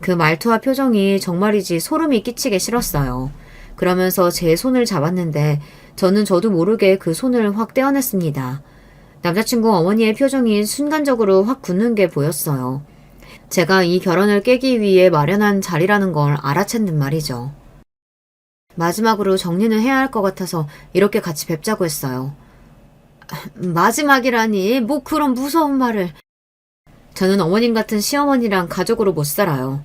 그 말투와 표정이 정말이지 소름이 끼치게 싫었어요. 그러면서 제 손을 잡았는데 저는 저도 모르게 그 손을 확 떼어냈습니다. 남자친구 어머니의 표정이 순간적으로 확 굳는 게 보였어요. 제가 이 결혼을 깨기 위해 마련한 자리라는 걸 알아챘는 말이죠. 마지막으로 정리는 해야 할 것 같아서 이렇게 같이 뵙자고 했어요. 마지막이라니, 뭐 그런 무서운 말을. 저는 어머님 같은 시어머니랑 가족으로 못 살아요.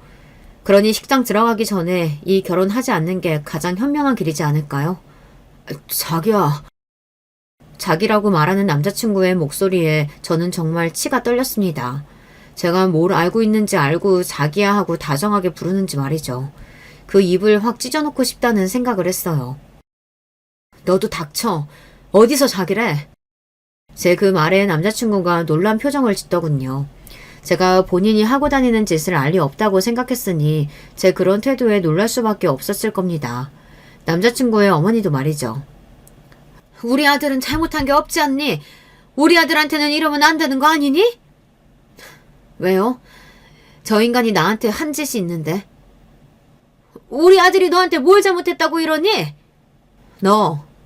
그러니 식당 들어가기 전에 이 결혼하지 않는 게 가장 현명한 길이지 않을까요? 자기야. 자기라고 말하는 남자친구의 목소리에 저는 정말 치가 떨렸습니다. 제가 뭘 알고 있는지 알고 자기야 하고 다정하게 부르는지 말이죠. 그 입을 확 찢어놓고 싶다는 생각을 했어요. 너도 닥쳐. 어디서 자기래? 제 그 말에 남자친구가 놀란 표정을 짓더군요. 제가 본인이 하고 다니는 짓을 알 리 없다고 생각했으니 제 그런 태도에 놀랄 수밖에 없었을 겁니다. 남자친구의 어머니도 말이죠. 우리 아들은 잘못한 게 없지 않니? 우리 아들한테는 이러면 안 되는 거 아니니? 왜요? 저 인간이 나한테 한 짓이 있는데. 우리 아들이 너한테 뭘 잘못했다고 이러니?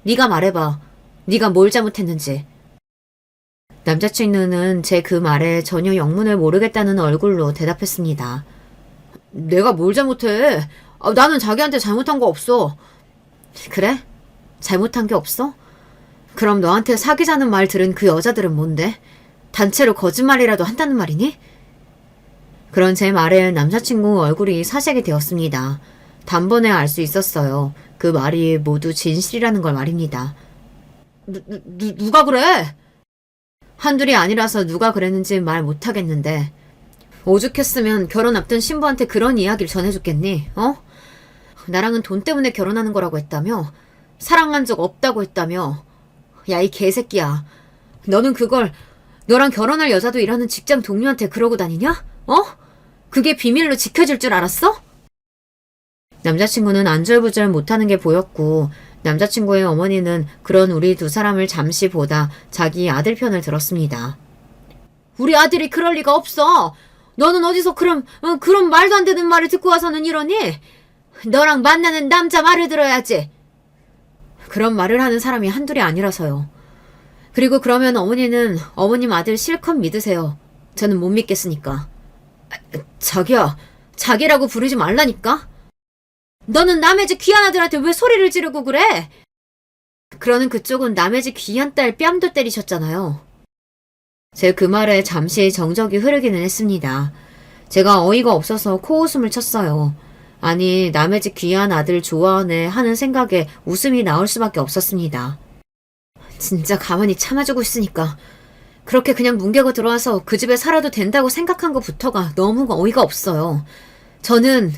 네가 말해봐. 네가 뭘 잘못했는지. 남자친구는 제 그 말에 전혀 영문을 모르겠다는 얼굴로 대답했습니다. 내가 뭘 잘못해? 나는 자기한테 잘못한 거 없어. 그래? 잘못한 게 없어? 그럼 너한테 사귀자는 말 들은 그 여자들은 뭔데? 단체로 거짓말이라도 한다는 말이니? 그런 제 말에 남자친구 얼굴이 사색이 되었습니다. 단번에 알 수 있었어요. 그 말이 모두 진실이라는 걸 말입니다. 누가 그래? 한둘이 아니라서 누가 그랬는지 말 못하겠는데 오죽했으면 결혼 앞둔 신부한테 그런 이야기를 전해줬겠니? 어? 나랑은 돈 때문에 결혼하는 거라고 했다며? 사랑한 적 없다고 했다며? 야, 이 개새끼야. 너는 그걸 너랑 결혼할 여자도 일하는 직장 동료한테 그러고 다니냐? 어? 그게 비밀로 지켜질 줄 알았어? 남자친구는 안절부절 못하는 게 보였고 남자친구의 어머니는 그런 우리 두 사람을 잠시 보다 자기 아들 편을 들었습니다. 우리 아들이 그럴 리가 없어. 너는 어디서 그런 말도 안 되는 말을 듣고 와서는 이러니? 너랑 만나는 남자 말을 들어야지. 그런 말을 하는 사람이 한둘이 아니라서요. 그리고 그러면 어머니는 어머님 아들 실컷 믿으세요. 저는 못 믿겠으니까. 자기야, 자기라고 부르지 말라니까? 너는 남의 집 귀한 아들한테 왜 소리를 지르고 그래? 그러는 그쪽은 남의 집 귀한 딸 뺨도 때리셨잖아요. 제 그 말에 잠시 정적이 흐르기는 했습니다. 제가 어이가 없어서 코웃음을 쳤어요. 아니, 남의 집 귀한 아들 좋아하네 하는 생각에 웃음이 나올 수밖에 없었습니다. 진짜 가만히 참아주고 있으니까 그렇게 그냥 뭉개고 들어와서 그 집에 살아도 된다고 생각한 것부터가 너무 어이가 없어요. 저는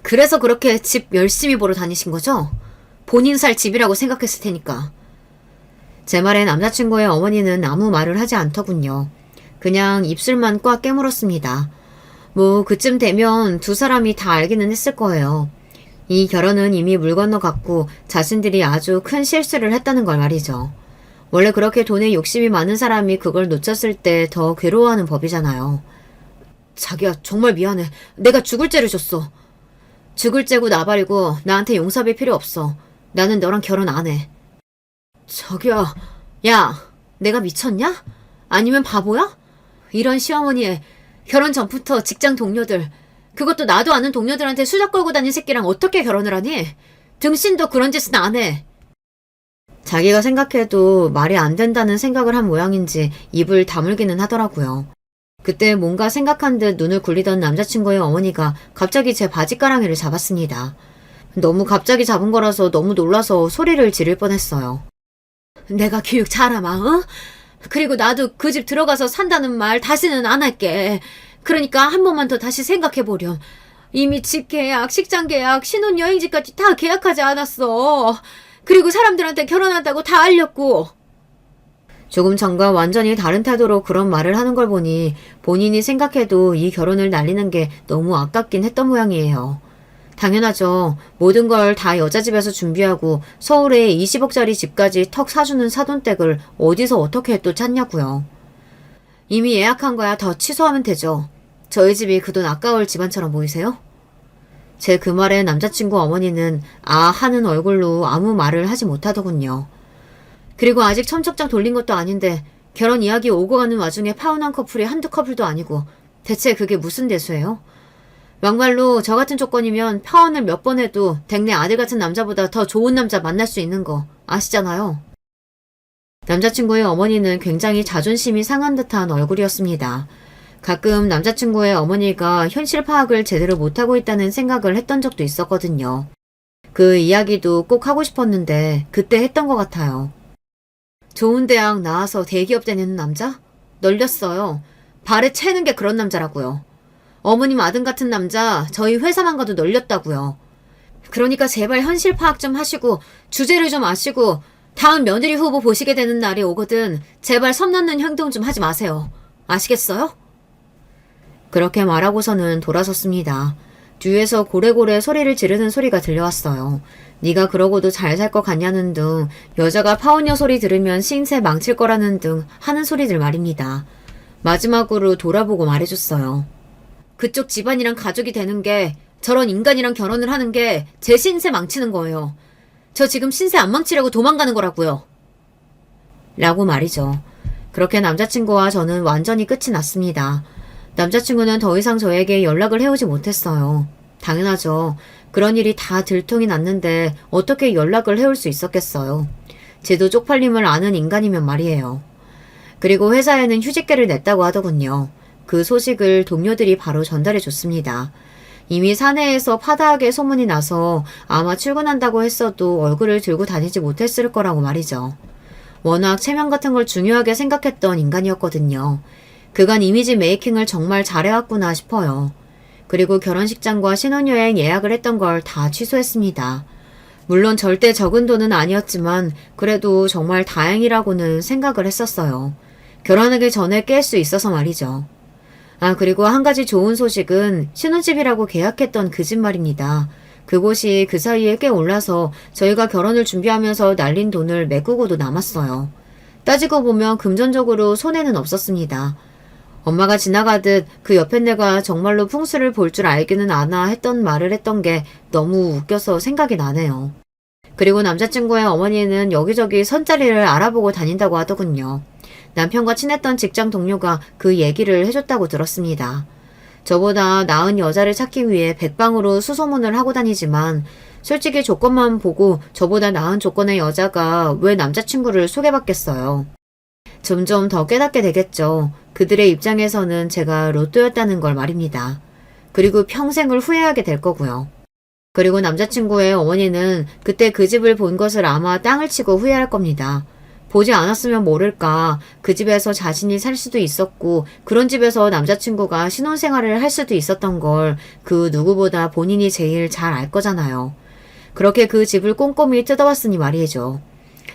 그래서 그렇게 집 열심히 보러 다니신 거죠? 본인 살 집이라고 생각했을 테니까. 제 말에 남자친구의 어머니는 아무 말을 하지 않더군요. 그냥 입술만 꽉 깨물었습니다. 뭐 그쯤 되면 두 사람이 다 알기는 했을 거예요. 이 결혼은 이미 물 건너갔고 자신들이 아주 큰 실수를 했다는 걸 말이죠. 원래 그렇게 돈에 욕심이 많은 사람이 그걸 놓쳤을 때 더 괴로워하는 법이잖아요. 자기야, 정말 미안해. 내가 죽을 죄를 줬어. 죽을 죄고 나발이고 나한테 용서비 필요 없어. 나는 너랑 결혼 안 해. 자기야, 야, 내가 미쳤냐? 아니면 바보야? 이런 시어머니의 결혼 전부터 직장 동료들, 그것도 나도 아는 동료들한테 수작 걸고 다닌 새끼랑 어떻게 결혼을 하니? 등신도 그런 짓은 안 해. 자기가 생각해도 말이 안 된다는 생각을 한 모양인지 입을 다물기는 하더라고요. 그때 뭔가 생각한 듯 눈을 굴리던 남자친구의 어머니가 갑자기 제 바지가랑이를 잡았습니다. 너무 갑자기 잡은 거라서 너무 놀라서 소리를 지를 뻔했어요. 내가 교육 잘하마, 어? 그리고 나도 그 집 들어가서 산다는 말 다시는 안 할게. 그러니까 한 번만 더 다시 생각해보렴. 이미 집 계약, 식장 계약, 신혼여행지까지 다 계약하지 않았어. 그리고 사람들한테 결혼한다고 다 알렸고. 조금 전과 완전히 다른 태도로 그런 말을 하는 걸 보니 본인이 생각해도 이 결혼을 날리는 게 너무 아깝긴 했던 모양이에요. 당연하죠. 모든 걸 다 여자 집에서 준비하고 서울에 20억짜리 집까지 턱 사주는 사돈댁을 어디서 어떻게 또 찾냐고요. 이미 예약한 거야 더 취소하면 되죠. 저희 집이 그 돈 아까울 집안처럼 보이세요? 제 그 말에 남자친구 어머니는 아 하는 얼굴로 아무 말을 하지 못하더군요. 그리고 아직 첨첩장 돌린 것도 아닌데 결혼 이야기 오고 가는 와중에 파혼한 커플이 한두 커플도 아니고 대체 그게 무슨 대수예요? 막말로 저 같은 조건이면 파혼을 몇 번 해도 댁내 아들 같은 남자보다 더 좋은 남자 만날 수 있는 거 아시잖아요. 남자친구의 어머니는 굉장히 자존심이 상한 듯한 얼굴이었습니다. 가끔 남자친구의 어머니가 현실 파악을 제대로 못하고 있다는 생각을 했던 적도 있었거든요. 그 이야기도 꼭 하고 싶었는데 그때 했던 것 같아요. 좋은 대학 나와서 대기업 다니는 남자? 널렸어요. 발에 채는 게 그런 남자라고요. 어머님 아들 같은 남자 저희 회사만 가도 널렸다고요. 그러니까 제발 현실 파악 좀 하시고 주제를 좀 아시고 다음 며느리 후보 보시게 되는 날이 오거든 제발 섬 넘는 행동 좀 하지 마세요. 아시겠어요? 그렇게 말하고서는 돌아섰습니다. 뒤에서 고래고래 소리를 지르는 소리가 들려왔어요. 네가 그러고도 잘 살 것 같냐는 등 여자가 파혼녀 소리 들으면 신세 망칠 거라는 등 하는 소리들 말입니다. 마지막으로 돌아보고 말해줬어요. 그쪽 집안이랑 가족이 되는 게 저런 인간이랑 결혼을 하는 게 제 신세 망치는 거예요. 저 지금 신세 안 망치려고 도망가는 거라고요. 라고 말이죠. 그렇게 남자친구와 저는 완전히 끝이 났습니다. 남자친구는 더 이상 저에게 연락을 해오지 못했어요. 당연하죠. 그런 일이 다 들통이 났는데 어떻게 연락을 해올 수 있었겠어요. 쟤도 쪽팔림을 아는 인간이면 말이에요. 그리고 회사에는 휴직계를 냈다고 하더군요. 그 소식을 동료들이 바로 전달해 줬습니다. 이미 사내에서 파다하게 소문이 나서 아마 출근한다고 했어도 얼굴을 들고 다니지 못했을 거라고 말이죠. 워낙 체면 같은 걸 중요하게 생각했던 인간이었거든요. 그간 이미지 메이킹을 정말 잘해왔구나 싶어요. 그리고 결혼식장과 신혼여행 예약을 했던 걸 다 취소했습니다. 물론 절대 적은 돈은 아니었지만 그래도 정말 다행이라고는 생각을 했었어요. 결혼하기 전에 깰 수 있어서 말이죠. 그리고 한 가지 좋은 소식은 신혼집이라고 계약했던 그 집 말입니다. 그곳이 그 사이에 꽤 올라서 저희가 결혼을 준비하면서 날린 돈을 메꾸고도 남았어요. 따지고 보면 금전적으로 손해는 없었습니다. 엄마가 지나가듯 그 옆에 내가 정말로 풍수를 볼 줄 알기는 아나 했던 말을 했던 게 너무 웃겨서 생각이 나네요. 그리고 남자친구의 어머니는 여기저기 선자리를 알아보고 다닌다고 하더군요. 남편과 친했던 직장 동료가 그 얘기를 해줬다고 들었습니다. 저보다 나은 여자를 찾기 위해 백방으로 수소문을 하고 다니지만 솔직히 조건만 보고 저보다 나은 조건의 여자가 왜 남자친구를 소개받겠어요. 점점 더 깨닫게 되겠죠. 그들의 입장에서는 제가 로또였다는 걸 말입니다. 그리고 평생을 후회하게 될 거고요. 그리고 남자친구의 어머니는 그때 그 집을 본 것을 아마 땅을 치고 후회할 겁니다. 보지 않았으면 모를까 그 집에서 자신이 살 수도 있었고 그런 집에서 남자친구가 신혼생활을 할 수도 있었던 걸 그 누구보다 본인이 제일 잘 알 거잖아요. 그렇게 그 집을 꼼꼼히 뜯어봤으니 말이죠.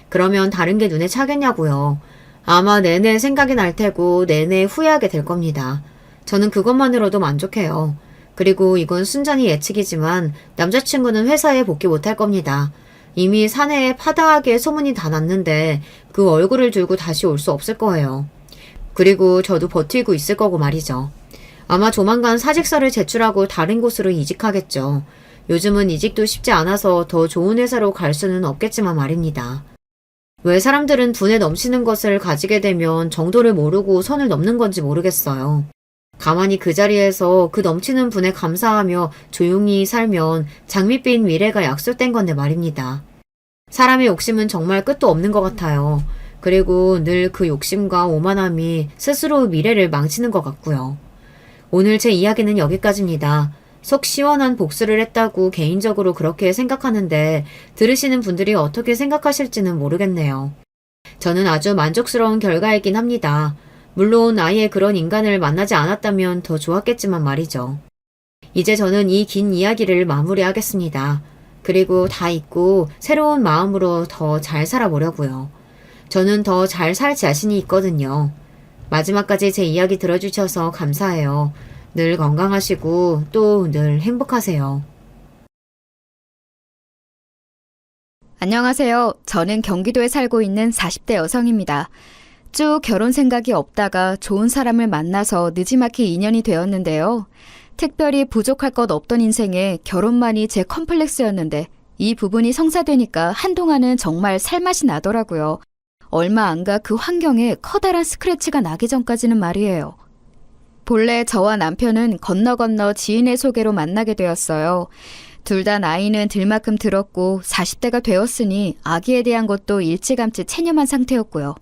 그러면 다른 게 눈에 차겠냐고요. 아마 내내 생각이 날 테고 내내 후회하게 될 겁니다. 저는 그것만으로도 만족해요. 그리고 이건 순전히 예측이지만 남자친구는 회사에 복귀 못할 겁니다. 이미 사내에 파다하게 소문이 다 났는데 그 얼굴을 들고 다시 올 수 없을 거예요. 그리고 저도 버티고 있을 거고 말이죠. 아마 조만간 사직서를 제출하고 다른 곳으로 이직하겠죠. 요즘은 이직도 쉽지 않아서 더 좋은 회사로 갈 수는 없겠지만 말입니다. 왜 사람들은 분에 넘치는 것을 가지게 되면 정도를 모르고 선을 넘는 건지 모르겠어요. 가만히 그 자리에서 그 넘치는 분에 감사하며 조용히 살면 장밋빛 미래가 약속된 건데 말입니다. 사람의 욕심은 정말 끝도 없는 것 같아요. 그리고 늘 그 욕심과 오만함이 스스로 미래를 망치는 것 같고요. 오늘 제 이야기는 여기까지입니다. 속 시원한 복수를 했다고 개인적으로 그렇게 생각하는데 들으시는 분들이 어떻게 생각하실지는 모르겠네요. 저는 아주 만족스러운 결과이긴 합니다. 물론 아예 그런 인간을 만나지 않았다면 더 좋았겠지만 말이죠. 이제 저는 이 긴 이야기를 마무리하겠습니다. 그리고 다 잊고 새로운 마음으로 더 잘 살아보려고요. 저는 더 잘 살 자신이 있거든요. 마지막까지 제 이야기 들어주셔서 감사해요. 늘 건강하시고 또 늘 행복하세요. 안녕하세요. 저는 경기도에 살고 있는 40대 여성입니다. 쭉 결혼 생각이 없다가 좋은 사람을 만나서 느지막이 인연이 되었는데요. 특별히 부족할 것 없던 인생에 결혼만이 제 컴플렉스였는데 이 부분이 성사되니까 한동안은 정말 살맛이 나더라고요. 얼마 안 가 그 환경에 커다란 스크래치가 나기 전까지는 말이에요. 본래 저와 남편은 건너 지인의 소개로 만나게 되었어요. 둘 다 나이는 들 만큼 들었고 40대가 되었으니 아기에 대한 것도 일찌감치 체념한 상태였고요.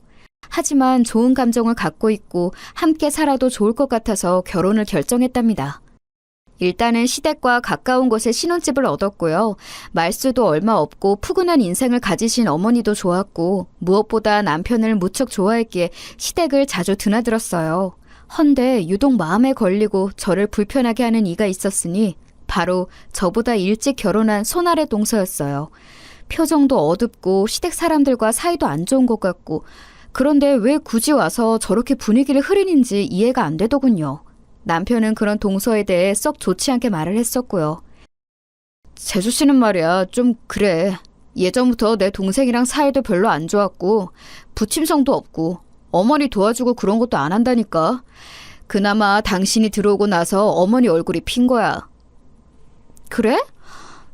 하지만 좋은 감정을 갖고 있고 함께 살아도 좋을 것 같아서 결혼을 결정했답니다. 일단은 시댁과 가까운 곳에 신혼집을 얻었고요. 말수도 얼마 없고 푸근한 인생을 가지신 어머니도 좋았고 무엇보다 남편을 무척 좋아했기에 시댁을 자주 드나들었어요. 헌데 유독 마음에 걸리고 저를 불편하게 하는 이가 있었으니 바로 저보다 일찍 결혼한 손아래 동서였어요. 표정도 어둡고 시댁 사람들과 사이도 안 좋은 것 같고 그런데 왜 굳이 와서 저렇게 분위기를 흐리는지 이해가 안 되더군요. 남편은 그런 동서에 대해 썩 좋지 않게 말을 했었고요. 재수 씨는 말이야 좀 그래. 예전부터 내 동생이랑 사이도 별로 안 좋았고 부침성도 없고 어머니 도와주고 그런 것도 안 한다니까. 그나마 당신이 들어오고 나서 어머니 얼굴이 핀 거야. 그래?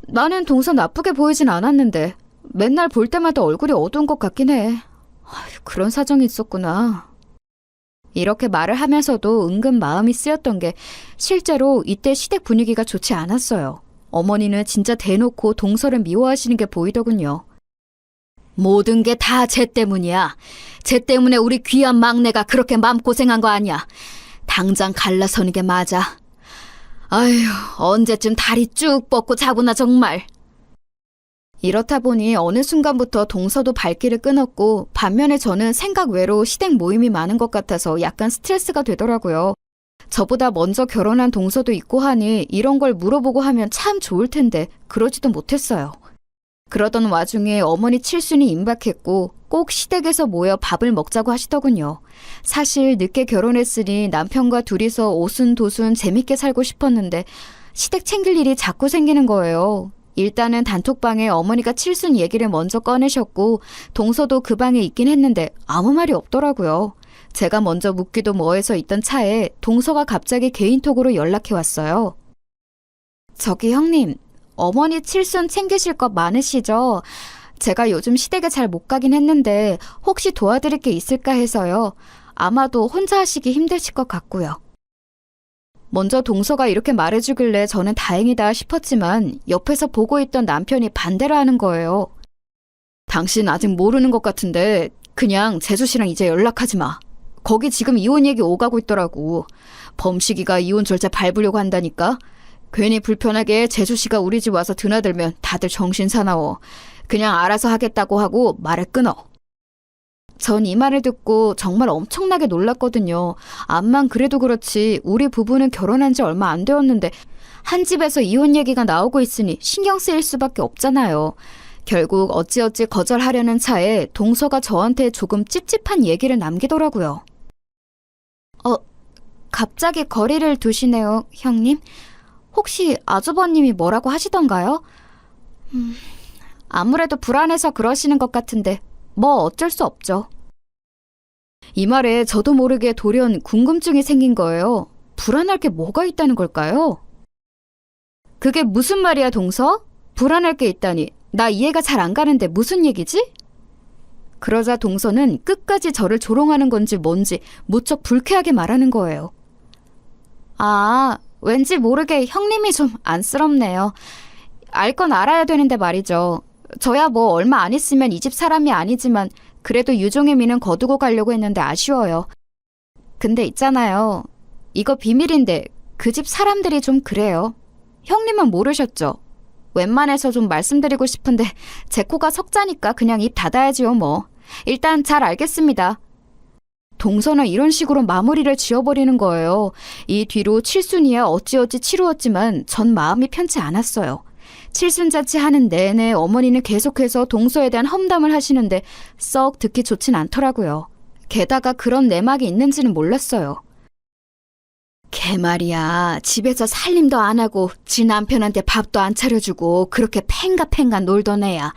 나는 동서 나쁘게 보이진 않았는데 맨날 볼 때마다 얼굴이 어두운 것 같긴 해. 그런 사정이 있었구나. 이렇게 말을 하면서도 은근 마음이 쓰였던 게 실제로 이때 시댁 분위기가 좋지 않았어요. 어머니는 진짜 대놓고 동서를 미워하시는 게 보이더군요. 모든 게 다 쟤 때문이야. 쟤 때문에 우리 귀한 막내가 그렇게 마음고생한 거 아니야. 당장 갈라서는 게 맞아. 아휴, 언제쯤 다리 쭉 뻗고 자구나 정말. 이렇다 보니 어느 순간부터 동서도 발길을 끊었고 반면에 저는 생각 외로 시댁 모임이 많은 것 같아서 약간 스트레스가 되더라고요. 저보다 먼저 결혼한 동서도 있고 하니 이런 걸 물어보고 하면 참 좋을 텐데 그러지도 못했어요. 그러던 와중에 어머니 칠순이 임박했고 꼭 시댁에서 모여 밥을 먹자고 하시더군요. 사실 늦게 결혼했으니 남편과 둘이서 오순도순 재밌게 살고 싶었는데 시댁 챙길 일이 자꾸 생기는 거예요. 일단은 단톡방에 어머니가 칠순 얘기를 먼저 꺼내셨고 동서도 그 방에 있긴 했는데 아무 말이 없더라고요. 제가 먼저 묻기도 뭐해서 있던 차에 동서가 갑자기 개인톡으로 연락해 왔어요. 저기 형님, 어머니 칠순 챙기실 것 많으시죠? 제가 요즘 시댁에 잘 못 가긴 했는데 혹시 도와드릴 게 있을까 해서요. 아마도 혼자 하시기 힘드실 것 같고요. 먼저 동서가 이렇게 말해주길래 저는 다행이다 싶었지만 옆에서 보고 있던 남편이 반대를 하는 거예요. 당신 아직 모르는 것 같은데 그냥 재수 씨랑 이제 연락하지 마. 거기 지금 이혼 얘기 오가고 있더라고. 범식이가 이혼 절차 밟으려고 한다니까. 괜히 불편하게 재수 씨가 우리 집 와서 드나들면 다들 정신 사나워. 그냥 알아서 하겠다고 하고 말을 끊어. 전 이 말을 듣고 정말 엄청나게 놀랐거든요. 암만 그래도 그렇지 우리 부부는 결혼한 지 얼마 안 되었는데 한 집에서 이혼 얘기가 나오고 있으니 신경 쓰일 수밖에 없잖아요. 결국 어찌어찌 거절하려는 차에 동서가 저한테 조금 찝찝한 얘기를 남기더라고요. 갑자기 거리를 두시네요, 형님. 혹시 아주버님이 뭐라고 하시던가요? 아무래도 불안해서 그러시는 것 같은데 뭐 어쩔 수 없죠. 이 말에 저도 모르게 돌연 궁금증이 생긴 거예요. 불안할 게 뭐가 있다는 걸까요? 그게 무슨 말이야, 동서? 불안할 게 있다니. 나 이해가 잘 안 가는데 무슨 얘기지? 그러자 동서는 끝까지 저를 조롱하는 건지 뭔지 무척 불쾌하게 말하는 거예요. 아, 왠지 모르게 형님이 좀 안쓰럽네요. 알 건 알아야 되는데 말이죠. 저야 뭐 얼마 안 있으면 이 집 사람이 아니지만 그래도 유종의 미는 거두고 가려고 했는데 아쉬워요. 근데 있잖아요. 이거 비밀인데 그 집 사람들이 좀 그래요. 형님은 모르셨죠? 웬만해서 좀 말씀드리고 싶은데 제 코가 석자니까 그냥 입 닫아야지요 뭐. 일단 잘 알겠습니다. 동서는 이런 식으로 마무리를 지어버리는 거예요. 이 뒤로 칠순이야 어찌어찌 치루었지만 전 마음이 편치 않았어요. 칠순자치 하는 내내 어머니는 계속해서 동서에 대한 험담을 하시는데 썩 듣기 좋진 않더라고요. 게다가 그런 내막이 있는지는 몰랐어요. 걔 말이야, 집에서 살림도 안 하고 지 남편한테 밥도 안 차려주고 그렇게 팽가팽가 놀던 애야.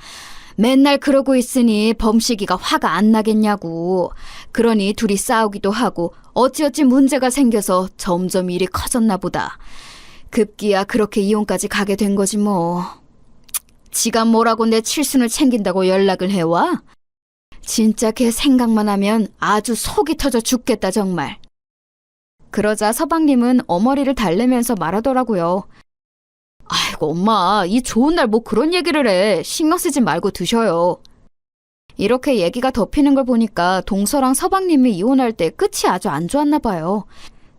맨날 그러고 있으니 범식이가 화가 안 나겠냐고. 그러니 둘이 싸우기도 하고 어찌어찌 문제가 생겨서 점점 일이 커졌나 보다. 급기야 그렇게 이혼까지 가게 된 거지 뭐. 지가 뭐라고 내 칠순을 챙긴다고 연락을 해와? 진짜 걔 생각만 하면 아주 속이 터져 죽겠다 정말. 그러자 서방님은 어머니를 달래면서 말하더라고요. 아이고 엄마, 이 좋은 날 뭐 그런 얘기를 해. 신경 쓰지 말고 드셔요. 이렇게 얘기가 덮이는 걸 보니까 동서랑 서방님이 이혼할 때 끝이 아주 안 좋았나 봐요.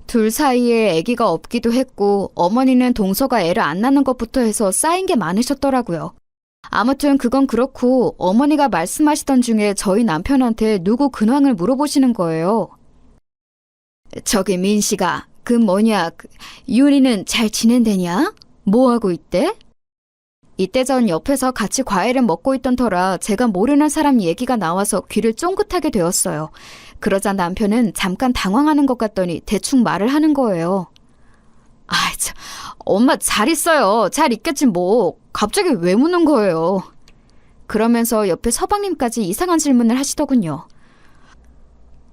둘 사이에 아기가 없기도 했고 어머니는 동서가 애를 안 낳는 것부터 해서 쌓인 게 많으셨더라고요. 아무튼 그건 그렇고 어머니가 말씀하시던 중에 저희 남편한테 누구 근황을 물어보시는 거예요. 저기 민씨가 윤희는 잘 지낸대냐? 뭐하고 있대? 이때 전 옆에서 같이 과일을 먹고 있던 터라 제가 모르는 사람 얘기가 나와서 귀를 쫑긋하게 되었어요. 그러자 남편은 잠깐 당황하는 것 같더니 대충 말을 하는 거예요. 아이 참, 엄마 잘 있어요. 잘 있겠지 뭐. 갑자기 왜 묻는 거예요? 그러면서 옆에 서방님까지 이상한 질문을 하시더군요.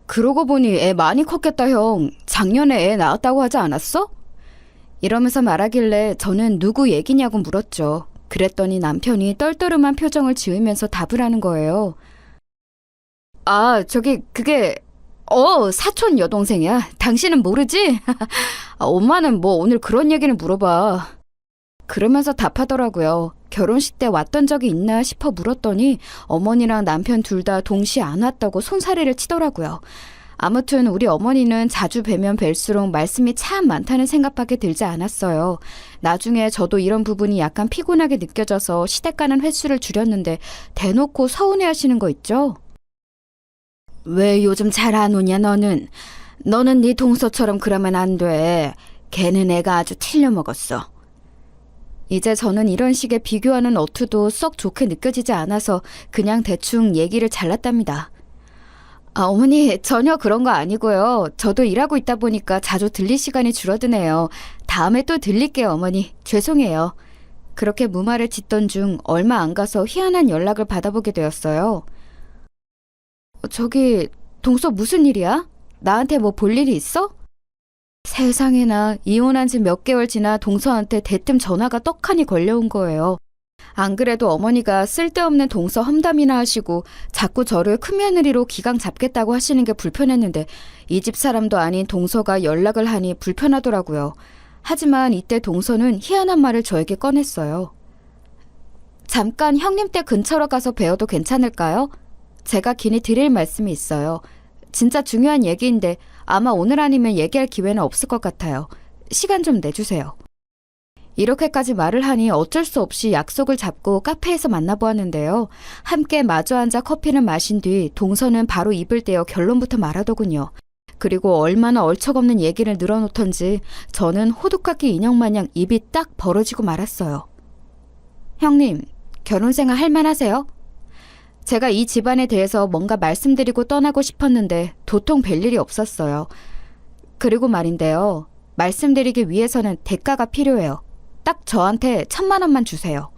그러고 보니 애 많이 컸겠다 형. 작년에 애 낳았다고 하지 않았어? 이러면서 말하길래 저는 누구 얘기냐고 물었죠. 그랬더니 남편이 떨떠름한 표정을 지으면서 답을 하는 거예요. 아, 그게 사촌 여동생이야. 당신은 모르지? 엄마는 뭐 오늘 그런 얘기를 물어봐. 그러면서 답하더라고요. 결혼식 때 왔던 적이 있나 싶어 물었더니 어머니랑 남편 둘 다 동시에 안 왔다고 손사래를 치더라고요. 아무튼 우리 어머니는 자주 뵈면 뵐수록 말씀이 참 많다는 생각밖에 들지 않았어요. 나중에 저도 이런 부분이 약간 피곤하게 느껴져서 시댁 가는 횟수를 줄였는데 대놓고 서운해하시는 거 있죠? 왜 요즘 잘 안 오냐 너는? 너는 네 동서처럼 그러면 안 돼. 걔는 애가 아주 틀려먹었어. 이제 저는 이런 식의 비교하는 어투도 썩 좋게 느껴지지 않아서 그냥 대충 얘기를 잘랐답니다. 어머니, 전혀 그런 거 아니고요. 저도 일하고 있다 보니까 자주 들릴 시간이 줄어드네요. 다음에 또 들릴게요, 어머니. 죄송해요. 그렇게 무말을 짓던 중 얼마 안 가서 희한한 연락을 받아보게 되었어요. 저기, 동서 무슨 일이야? 나한테 뭐 볼 일이 있어? 세상에나, 이혼한 지 몇 개월 지나 동서한테 대뜸 전화가 떡하니 걸려온 거예요. 안 그래도 어머니가 쓸데없는 동서 험담이나 하시고 자꾸 저를 큰며느리로 기강 잡겠다고 하시는 게 불편했는데 이 집 사람도 아닌 동서가 연락을 하니 불편하더라고요. 하지만 이때 동서는 희한한 말을 저에게 꺼냈어요. 잠깐 형님 댁 근처로 가서 뵈어도 괜찮을까요? 제가 긴히 드릴 말씀이 있어요. 진짜 중요한 얘기인데 아마 오늘 아니면 얘기할 기회는 없을 것 같아요. 시간 좀 내주세요. 이렇게까지 말을 하니 어쩔 수 없이 약속을 잡고 카페에서 만나보았는데요. 함께 마주 앉아 커피를 마신 뒤 동서는 바로 입을 떼어 결론부터 말하더군요. 그리고 얼마나 얼척없는 얘기를 늘어놓던지 저는 호두깎이 인형 마냥 입이 딱 벌어지고 말았어요. 형님, 결혼생활 할만하세요? 제가 이 집안에 대해서 뭔가 말씀드리고 떠나고 싶었는데 도통 뵐 일이 없었어요. 그리고 말인데요. 말씀드리기 위해서는 대가가 필요해요. 딱 저한테 1,000만 원만 주세요.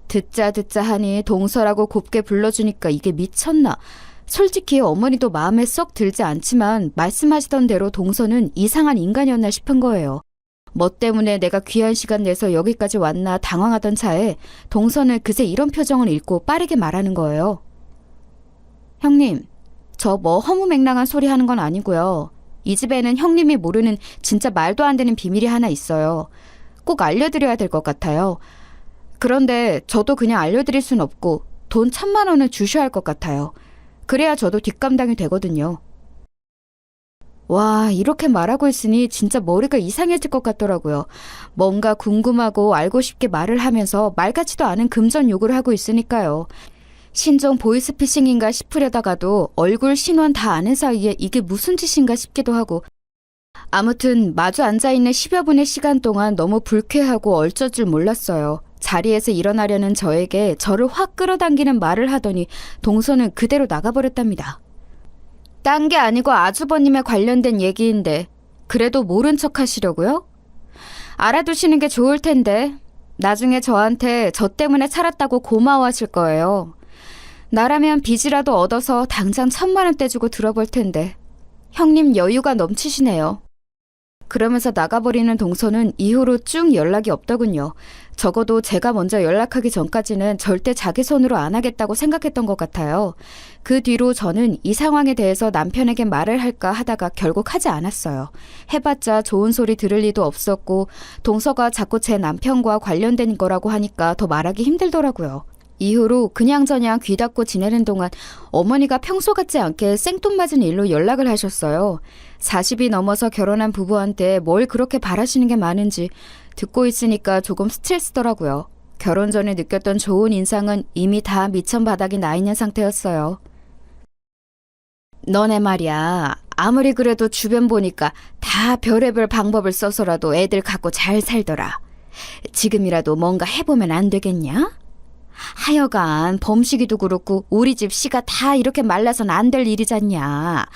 듣자 하니 동서라고 곱게 불러주니까 이게 미쳤나. 솔직히 어머니도 마음에 썩 들지 않지만 말씀하시던 대로 동서는 이상한 인간이었나 싶은 거예요. 뭐 때문에 내가 귀한 시간 내서 여기까지 왔나 당황하던 차에 동서는 그새 이런 표정을 읽고 빠르게 말하는 거예요. 형님, 저 뭐 허무맹랑한 소리 하는 건 아니고요. 이 집에는 형님이 모르는 진짜 말도 안 되는 비밀이 하나 있어요. 꼭 알려드려야 될 것 같아요. 그런데 저도 그냥 알려드릴 순 없고 돈 1,000만 원을 주셔야 할 것 같아요. 그래야 저도 뒷감당이 되거든요. 와, 이렇게 말하고 있으니 진짜 머리가 이상해질 것 같더라고요. 뭔가 궁금하고 알고 싶게 말을 하면서 말 같지도 않은 금전 요구를 하고 있으니까요. 신종 보이스피싱인가 싶으려다가도 얼굴 신원 다 아는 사이에 이게 무슨 짓인가 싶기도 하고 아무튼 마주 앉아있는 10여 분의 시간 동안 너무 불쾌하고 얼쩔 줄 몰랐어요. 자리에서 일어나려는 저에게 저를 확 끌어당기는 말을 하더니 동서는 그대로 나가버렸답니다. 딴 게 아니고 아주버님에 관련된 얘기인데 그래도 모른 척 하시려고요? 알아두시는 게 좋을 텐데 나중에 저한테 저 때문에 살았다고 고마워하실 거예요. 나라면 빚이라도 얻어서 당장 1,000만 원 떼주고 들어볼 텐데 형님 여유가 넘치시네요. 그러면서 나가버리는 동서는 이후로 쭉 연락이 없더군요. 적어도 제가 먼저 연락하기 전까지는 절대 자기 손으로 안 하겠다고 생각했던 것 같아요. 그 뒤로 저는 이 상황에 대해서 남편에게 말을 할까 하다가 결국 하지 않았어요. 해봤자 좋은 소리 들을 리도 없었고 동서가 자꾸 제 남편과 관련된 거라고 하니까 더 말하기 힘들더라고요. 이후로 그냥저냥 귀 닫고 지내는 동안 어머니가 평소 같지 않게 생뚱맞은 일로 연락을 하셨어요. 40이 넘어서 결혼한 부부한테 뭘 그렇게 바라시는 게 많은지 듣고 있으니까 조금 스트레스더라고요. 결혼 전에 느꼈던 좋은 인상은 이미 다 미천 바닥이 나 있는 상태였어요. 너네 말이야. 아무리 그래도 주변 보니까 다 별의별 방법을 써서라도 애들 갖고 잘 살더라. 지금이라도 뭔가 해보면 안 되겠냐? 하여간 범식이도 그렇고 우리 집 씨가 다 이렇게 말라선 안 될 일이잖냐.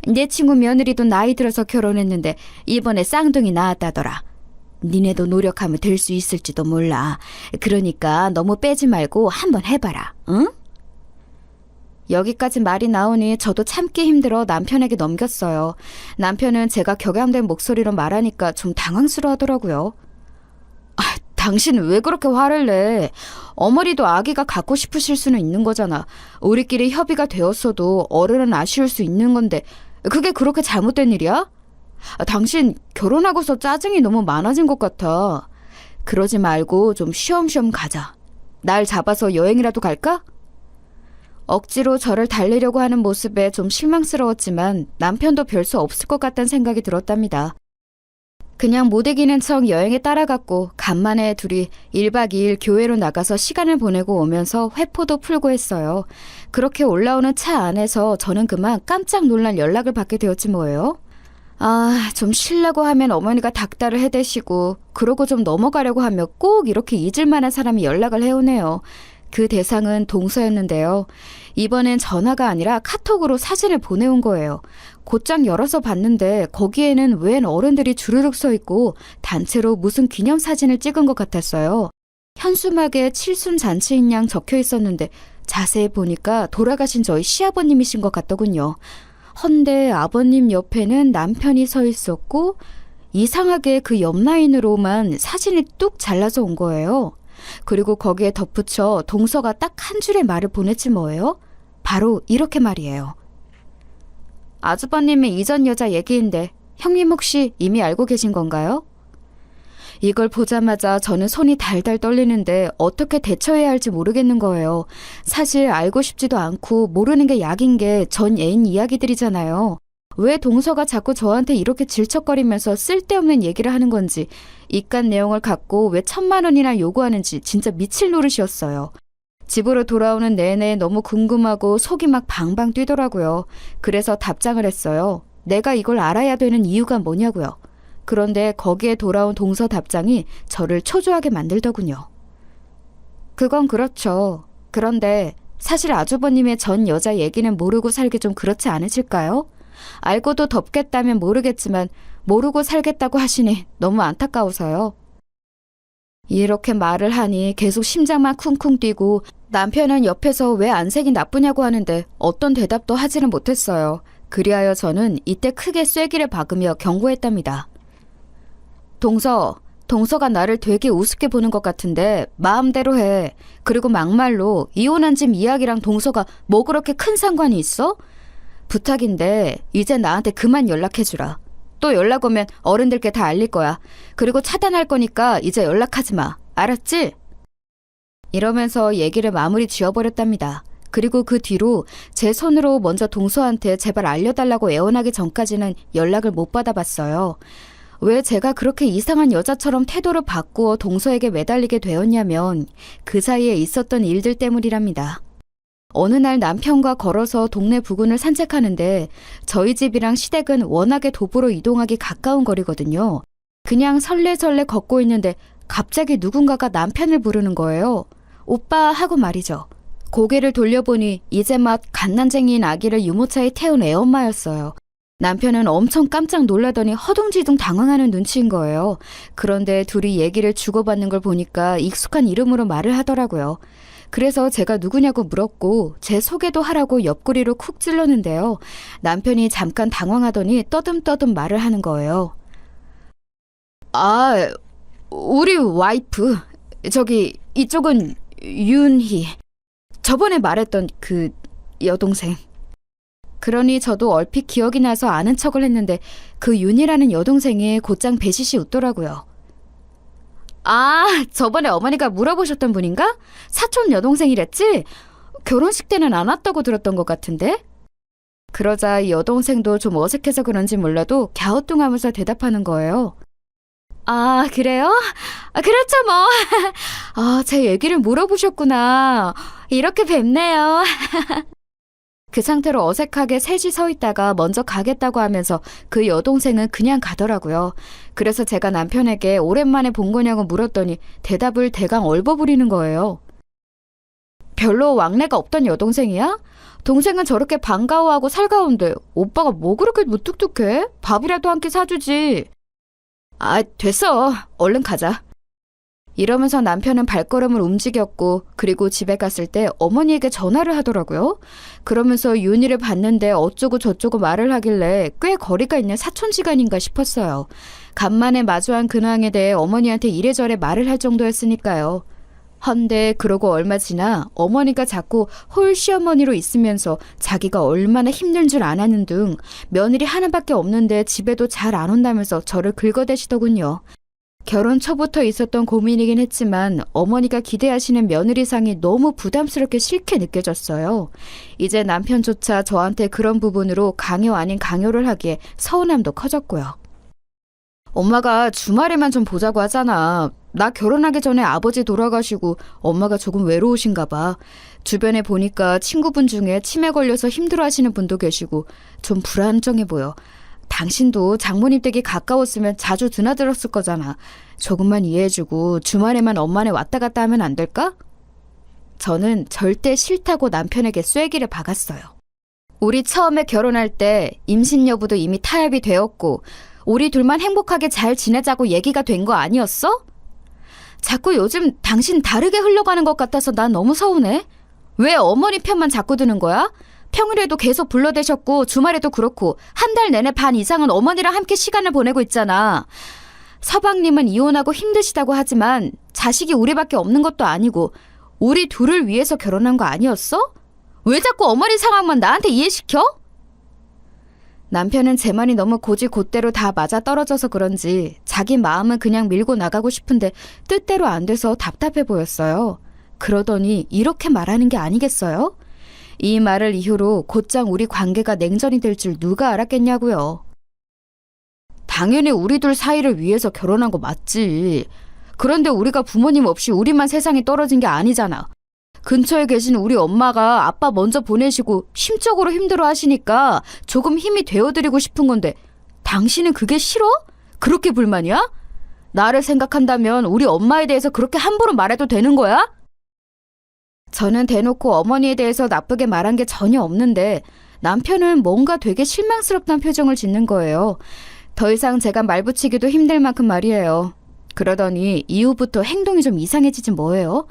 내 친구 며느리도 나이 들어서 결혼했는데 이번에 쌍둥이 낳았다더라. 니네도 노력하면 될 수 있을지도 몰라. 그러니까 너무 빼지 말고 한번 해봐라. 응? 여기까지 말이 나오니 저도 참기 힘들어 남편에게 넘겼어요. 남편은 제가 격양된 목소리로 말하니까 좀 당황스러워하더라고요. 당신 왜 그렇게 화를 내? 어머니도 아기가 갖고 싶으실 수는 있는 거잖아. 우리끼리 협의가 되었어도 어른은 아쉬울 수 있는 건데 그게 그렇게 잘못된 일이야? 당신 결혼하고서 짜증이 너무 많아진 것 같아. 그러지 말고 좀 쉬엄쉬엄 가자. 날 잡아서 여행이라도 갈까? 억지로 저를 달래려고 하는 모습에 좀 실망스러웠지만 남편도 별 수 없을 것 같다는 생각이 들었답니다. 그냥 못 이기는 척 여행에 따라갔고 간만에 둘이 1박 2일 교회로 나가서 시간을 보내고 오면서 회포도 풀고 했어요. 그렇게 올라오는 차 안에서 저는 그만 깜짝 놀란 연락을 받게 되었지 뭐예요. 좀 쉬려고 하면 어머니가 닥달을 해대시고 그러고 좀 넘어가려고 하면 꼭 이렇게 잊을 만한 사람이 연락을 해오네요. 그 대상은 동서였는데요. 이번엔 전화가 아니라 카톡으로 사진을 보내온 거예요. 곧장 열어서 봤는데 거기에는 웬 어른들이 주르륵 서 있고 단체로 무슨 기념사진을 찍은 것 같았어요. 현수막에 칠순잔치인 양 적혀 있었는데 자세히 보니까 돌아가신 저희 시아버님이신 것 같더군요. 헌데 아버님 옆에는 남편이 서 있었고 이상하게 그 옆 라인으로만 사진이 뚝 잘라서 온 거예요. 그리고 거기에 덧붙여 동서가 딱 한 줄의 말을 보냈지 뭐예요? 바로 이렇게 말이에요. 아주버님의 이전 여자 얘기인데 형님 혹시 이미 알고 계신 건가요? 이걸 보자마자 저는 손이 달달 떨리는데 어떻게 대처해야 할지 모르겠는 거예요. 사실 알고 싶지도 않고 모르는 게 약인 게 전 애인 이야기들이잖아요. 왜 동서가 자꾸 저한테 이렇게 질척거리면서 쓸데없는 얘기를 하는 건지, 이깟 내용을 갖고 왜 1,000만 원이나 요구하는지 진짜 미칠 노릇이었어요. 집으로 돌아오는 내내 너무 궁금하고 속이 막 방방 뛰더라고요. 그래서 답장을 했어요. 내가 이걸 알아야 되는 이유가 뭐냐고요. 그런데 거기에 돌아온 동서 답장이 저를 초조하게 만들더군요. 그건 그렇죠. 그런데 사실 아주버님의 전 여자 얘기는 모르고 살기 좀 그렇지 않으실까요? 알고도 덮겠다면 모르겠지만 모르고 살겠다고 하시니 너무 안타까워서요. 이렇게 말을 하니 계속 심장만 쿵쿵 뛰고 남편은 옆에서 왜 안색이 나쁘냐고 하는데 어떤 대답도 하지는 못했어요. 그리하여 저는 이때 크게 쐐기를 박으며 경고했답니다. 동서가 나를 되게 우습게 보는 것 같은데 마음대로 해. 그리고 막말로 이혼한 집 이야기랑 동서가 뭐 그렇게 큰 상관이 있어? 부탁인데 이제 나한테 그만 연락해주라. 또 연락 오면 어른들께 다 알릴 거야. 그리고 차단할 거니까 이제 연락하지 마. 알았지? 이러면서 얘기를 마무리 지어버렸답니다. 그리고 그 뒤로 제 손으로 먼저 동서한테 제발 알려달라고 애원하기 전까지는 연락을 못 받아봤어요. 왜 제가 그렇게 이상한 여자처럼 태도를 바꾸어 동서에게 매달리게 되었냐면 그 사이에 있었던 일들 때문이랍니다. 어느 날 남편과 걸어서 동네 부근을 산책하는데 저희 집이랑 시댁은 워낙에 도보로 이동하기 가까운 거리거든요. 그냥 설레설레 걷고 있는데 갑자기 누군가가 남편을 부르는 거예요. 오빠 하고 말이죠. 고개를 돌려보니 이제 막 갓난쟁이인 아기를 유모차에 태운 애엄마였어요. 남편은 엄청 깜짝 놀라더니 허둥지둥 당황하는 눈치인 거예요. 그런데 둘이 얘기를 주고받는 걸 보니까 익숙한 이름으로 말을 하더라고요. 그래서 제가 누구냐고 물었고 제 소개도 하라고 옆구리로 쿡 찔렀는데요. 남편이 잠깐 당황하더니 떠듬떠듬 말을 하는 거예요. 우리 와이프. 저기 이쪽은 윤희. 저번에 말했던 그 여동생. 그러니 저도 얼핏 기억이 나서 아는 척을 했는데 그 윤희라는 여동생이 곧장 배시시 웃더라고요. 저번에 어머니가 물어보셨던 분인가? 사촌 여동생이랬지? 결혼식 때는 안 왔다고 들었던 것 같은데? 그러자 이 여동생도 좀 어색해서 그런지 몰라도 갸우뚱하면서 대답하는 거예요. 그래요? 그렇죠 뭐. 제 얘기를 물어보셨구나. 이렇게 뵙네요. 그 상태로 어색하게 셋이 서 있다가 먼저 가겠다고 하면서 그 여동생은 그냥 가더라고요. 그래서 제가 남편에게 오랜만에 본 거냐고 물었더니 대답을 대강 얼버무리는 거예요. 별로 왕래가 없던 여동생이야? 동생은 저렇게 반가워하고 살가운데 오빠가 뭐 그렇게 무뚝뚝해? 밥이라도 한 끼 사주지. 됐어. 얼른 가자. 이러면서 남편은 발걸음을 움직였고 그리고 집에 갔을 때 어머니에게 전화를 하더라고요. 그러면서 윤희를 봤는데 어쩌고 저쩌고 말을 하길래 꽤 거리가 있는 사촌지간인가 싶었어요. 간만에 마주한 근황에 대해 어머니한테 이래저래 말을 할 정도였으니까요. 헌데 그러고 얼마 지나 어머니가 자꾸 홀시어머니로 있으면서 자기가 얼마나 힘든 줄 아나는 등 며느리 하나밖에 없는데 집에도 잘 안 온다면서 저를 긁어대시더군요. 결혼 초부터 있었던 고민이긴 했지만 어머니가 기대하시는 며느리상이 너무 부담스럽게 싫게 느껴졌어요. 이제 남편조차 저한테 그런 부분으로 강요 아닌 강요를 하기에 서운함도 커졌고요. 엄마가 주말에만 좀 보자고 하잖아. 나 결혼하기 전에 아버지 돌아가시고 엄마가 조금 외로우신가 봐. 주변에 보니까 친구분 중에 치매 걸려서 힘들어하시는 분도 계시고 좀 불안정해 보여. 당신도 장모님 댁이 가까웠으면 자주 드나들었을 거잖아. 조금만 이해해주고 주말에만 엄마네 왔다 갔다 하면 안 될까? 저는 절대 싫다고 남편에게 쐐기를 박았어요. 우리 처음에 결혼할 때 임신 여부도 이미 타협이 되었고 우리 둘만 행복하게 잘 지내자고 얘기가 된 거 아니었어? 자꾸 요즘 당신 다르게 흘러가는 것 같아서 난 너무 서운해. 왜 어머니 편만 자꾸 드는 거야? 평일에도 계속 불러대셨고 주말에도 그렇고 한 달 내내 반 이상은 어머니랑 함께 시간을 보내고 있잖아. 서방님은 이혼하고 힘드시다고 하지만 자식이 우리밖에 없는 것도 아니고 우리 둘을 위해서 결혼한 거 아니었어? 왜 자꾸 어머니 상황만 나한테 이해시켜? 남편은 제 말이 너무 고지곧대로 다 맞아떨어져서 그런지 자기 마음은 그냥 밀고 나가고 싶은데 뜻대로 안 돼서 답답해 보였어요. 그러더니 이렇게 말하는 게 아니겠어요? 이 말을 이후로 곧장 우리 관계가 냉전이 될 줄 누가 알았겠냐고요. 당연히 우리 둘 사이를 위해서 결혼한 거 맞지. 그런데 우리가 부모님 없이 우리만 세상에 떨어진 게 아니잖아. 근처에 계신 우리 엄마가 아빠 먼저 보내시고 심적으로 힘들어 하시니까 조금 힘이 되어드리고 싶은 건데 당신은 그게 싫어? 그렇게 불만이야? 나를 생각한다면 우리 엄마에 대해서 그렇게 함부로 말해도 되는 거야? 저는 대놓고 어머니에 대해서 나쁘게 말한 게 전혀 없는데 남편은 뭔가 되게 실망스럽다는 표정을 짓는 거예요. 더 이상 제가 말 붙이기도 힘들 만큼 말이에요. 그러더니 이후부터 행동이 좀 이상해지지 뭐예요?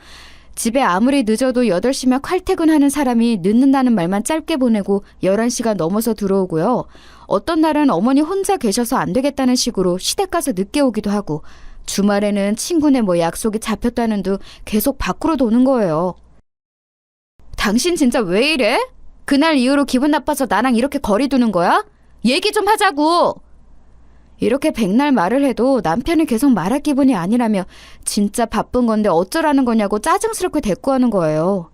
집에 아무리 늦어도 8시면 칼퇴근하는 사람이 늦는다는 말만 짧게 보내고 11시가 넘어서 들어오고요. 어떤 날은 어머니 혼자 계셔서 안 되겠다는 식으로 시댁 가서 늦게 오기도 하고 주말에는 친구네 뭐 약속이 잡혔다는 둥 계속 밖으로 도는 거예요. 당신 진짜 왜 이래? 그날 이후로 기분 나빠서 나랑 이렇게 거리 두는 거야? 얘기 좀 하자고! 이렇게 백날 말을 해도 남편이 계속 말할 기분이 아니라며 진짜 바쁜 건데 어쩌라는 거냐고 짜증스럽게 대꾸하는 거예요.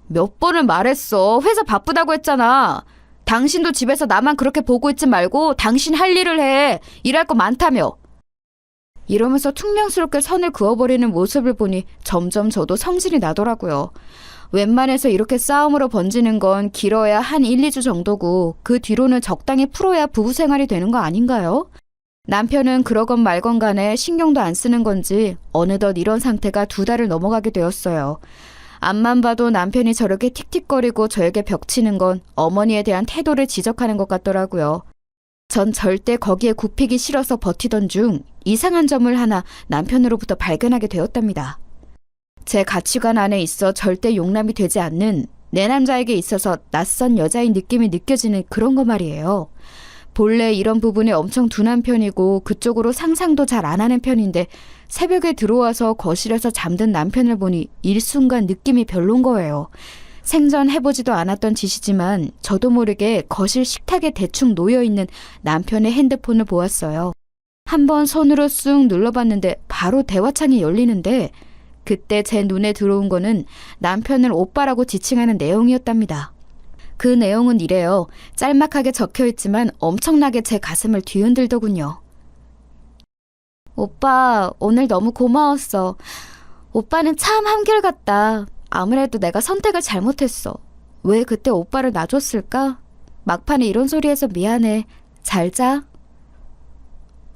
몇 번을 말했어. 회사 바쁘다고 했잖아. 당신도 집에서 나만 그렇게 보고 있지 말고 당신 할 일을 해. 일할 거 많다며. 이러면서 퉁명스럽게 선을 그어버리는 모습을 보니 점점 저도 성질이 나더라고요. 웬만해서 이렇게 싸움으로 번지는 건 길어야 한 1, 2주 정도고 그 뒤로는 적당히 풀어야 부부 생활이 되는 거 아닌가요? 남편은 그러건 말건 간에 신경도 안 쓰는 건지 어느덧 이런 상태가 2달을 넘어가게 되었어요. 앞만 봐도 남편이 저렇게 틱틱거리고 저에게 벽치는 건 어머니에 대한 태도를 지적하는 것 같더라고요. 전 절대 거기에 굽히기 싫어서 버티던 중 이상한 점을 하나 남편으로부터 발견하게 되었답니다. 제 가치관 안에 있어 절대 용납이 되지 않는 내 남자에게 있어서 낯선 여자인 느낌이 느껴지는 그런 거 말이에요. 본래 이런 부분에 엄청 둔한 편이고 그쪽으로 상상도 잘 안 하는 편인데 새벽에 들어와서 거실에서 잠든 남편을 보니 일순간 느낌이 별론 거예요. 생전 해보지도 않았던 짓이지만 저도 모르게 거실 식탁에 대충 놓여있는 남편의 핸드폰을 보았어요. 한번 손으로 쑥 눌러봤는데 바로 대화창이 열리는데 그때 제 눈에 들어온 거는 남편을 오빠라고 지칭하는 내용이었답니다. 그 내용은 이래요. 짤막하게 적혀있지만 엄청나게 제 가슴을 뒤흔들더군요. 오빠, 오늘 너무 고마웠어. 오빠는 참 한결같다. 아무래도 내가 선택을 잘못했어. 왜 그때 오빠를 놔줬을까? 막판에 이런 소리 해서 미안해. 잘 자.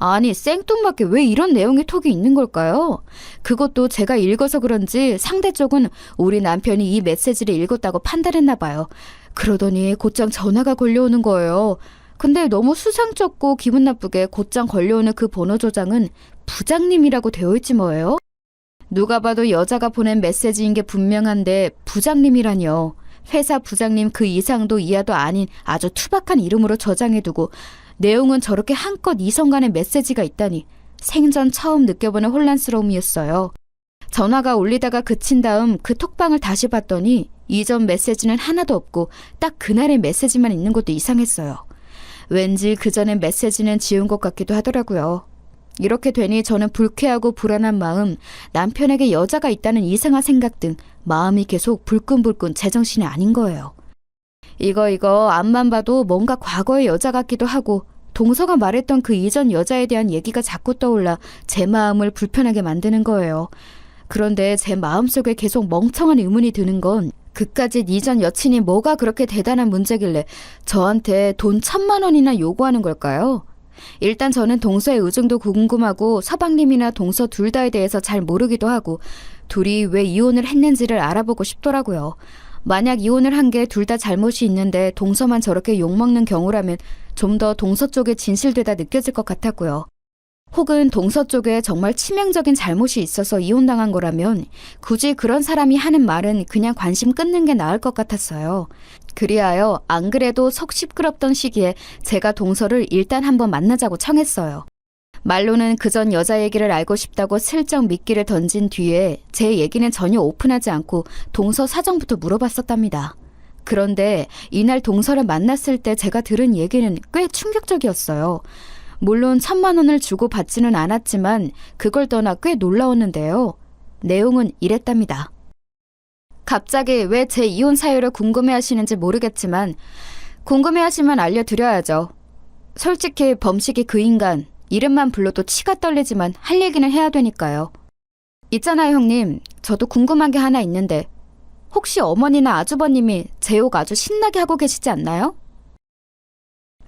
아니, 생뚱맞게 왜 이런 내용의 톡이 있는 걸까요? 그것도 제가 읽어서 그런지 상대 쪽은 우리 남편이 이 메시지를 읽었다고 판단했나 봐요. 그러더니 곧장 전화가 걸려오는 거예요. 근데 너무 수상쩍고 기분 나쁘게 곧장 걸려오는 그 번호 저장은 부장님이라고 되어 있지 뭐예요? 누가 봐도 여자가 보낸 메시지인 게 분명한데 부장님이라뇨. 회사 부장님 그 이상도 이하도 아닌 아주 투박한 이름으로 저장해두고 내용은 저렇게 한껏 이성 간의 메시지가 있다니 생전 처음 느껴보는 혼란스러움이었어요. 전화가 울리다가 그친 다음 그 톡방을 다시 봤더니 이전 메시지는 하나도 없고 딱 그날의 메시지만 있는 것도 이상했어요. 왠지 그전의 메시지는 지운 것 같기도 하더라고요. 이렇게 되니 저는 불쾌하고 불안한 마음, 남편에게 여자가 있다는 이상한 생각 등 마음이 계속 불끈불끈 제정신이 아닌 거예요. 이거 앞만 봐도 뭔가 과거의 여자 같기도 하고 동서가 말했던 그 이전 여자에 대한 얘기가 자꾸 떠올라 제 마음을 불편하게 만드는 거예요. 그런데 제 마음속에 계속 멍청한 의문이 드는 건 그까짓 이전 여친이 뭐가 그렇게 대단한 문제길래 저한테 돈 1,000만 원이나 요구하는 걸까요? 일단 저는 동서의 의중도 궁금하고 서방님이나 동서 둘 다에 대해서 잘 모르기도 하고 둘이 왜 이혼을 했는지를 알아보고 싶더라고요. 만약 이혼을 한 게 둘 다 잘못이 있는데 동서만 저렇게 욕먹는 경우라면 좀 더 동서 쪽에 진실되다 느껴질 것 같았고요. 혹은 동서 쪽에 정말 치명적인 잘못이 있어서 이혼당한 거라면 굳이 그런 사람이 하는 말은 그냥 관심 끊는 게 나을 것 같았어요. 그리하여 안 그래도 속 시끄럽던 시기에 제가 동서를 일단 한번 만나자고 청했어요. 말로는 그전 여자 얘기를 알고 싶다고 슬쩍 미끼를 던진 뒤에 제 얘기는 전혀 오픈하지 않고 동서 사정부터 물어봤었답니다. 그런데 이날 동서를 만났을 때 제가 들은 얘기는 꽤 충격적이었어요. 물론 1,000만 원을 주고 받지는 않았지만 그걸 떠나 꽤 놀라웠는데요. 내용은 이랬답니다. 갑자기 왜 제 이혼 사유를 궁금해하시는지 모르겠지만 궁금해하시면 알려드려야죠. 솔직히 범식이 그 인간 이름만 불러도 치가 떨리지만 할 얘기는 해야 되니까요. 있잖아요 형님, 저도 궁금한 게 하나 있는데 혹시 어머니나 아주버님이 제 욕 아주 신나게 하고 계시지 않나요?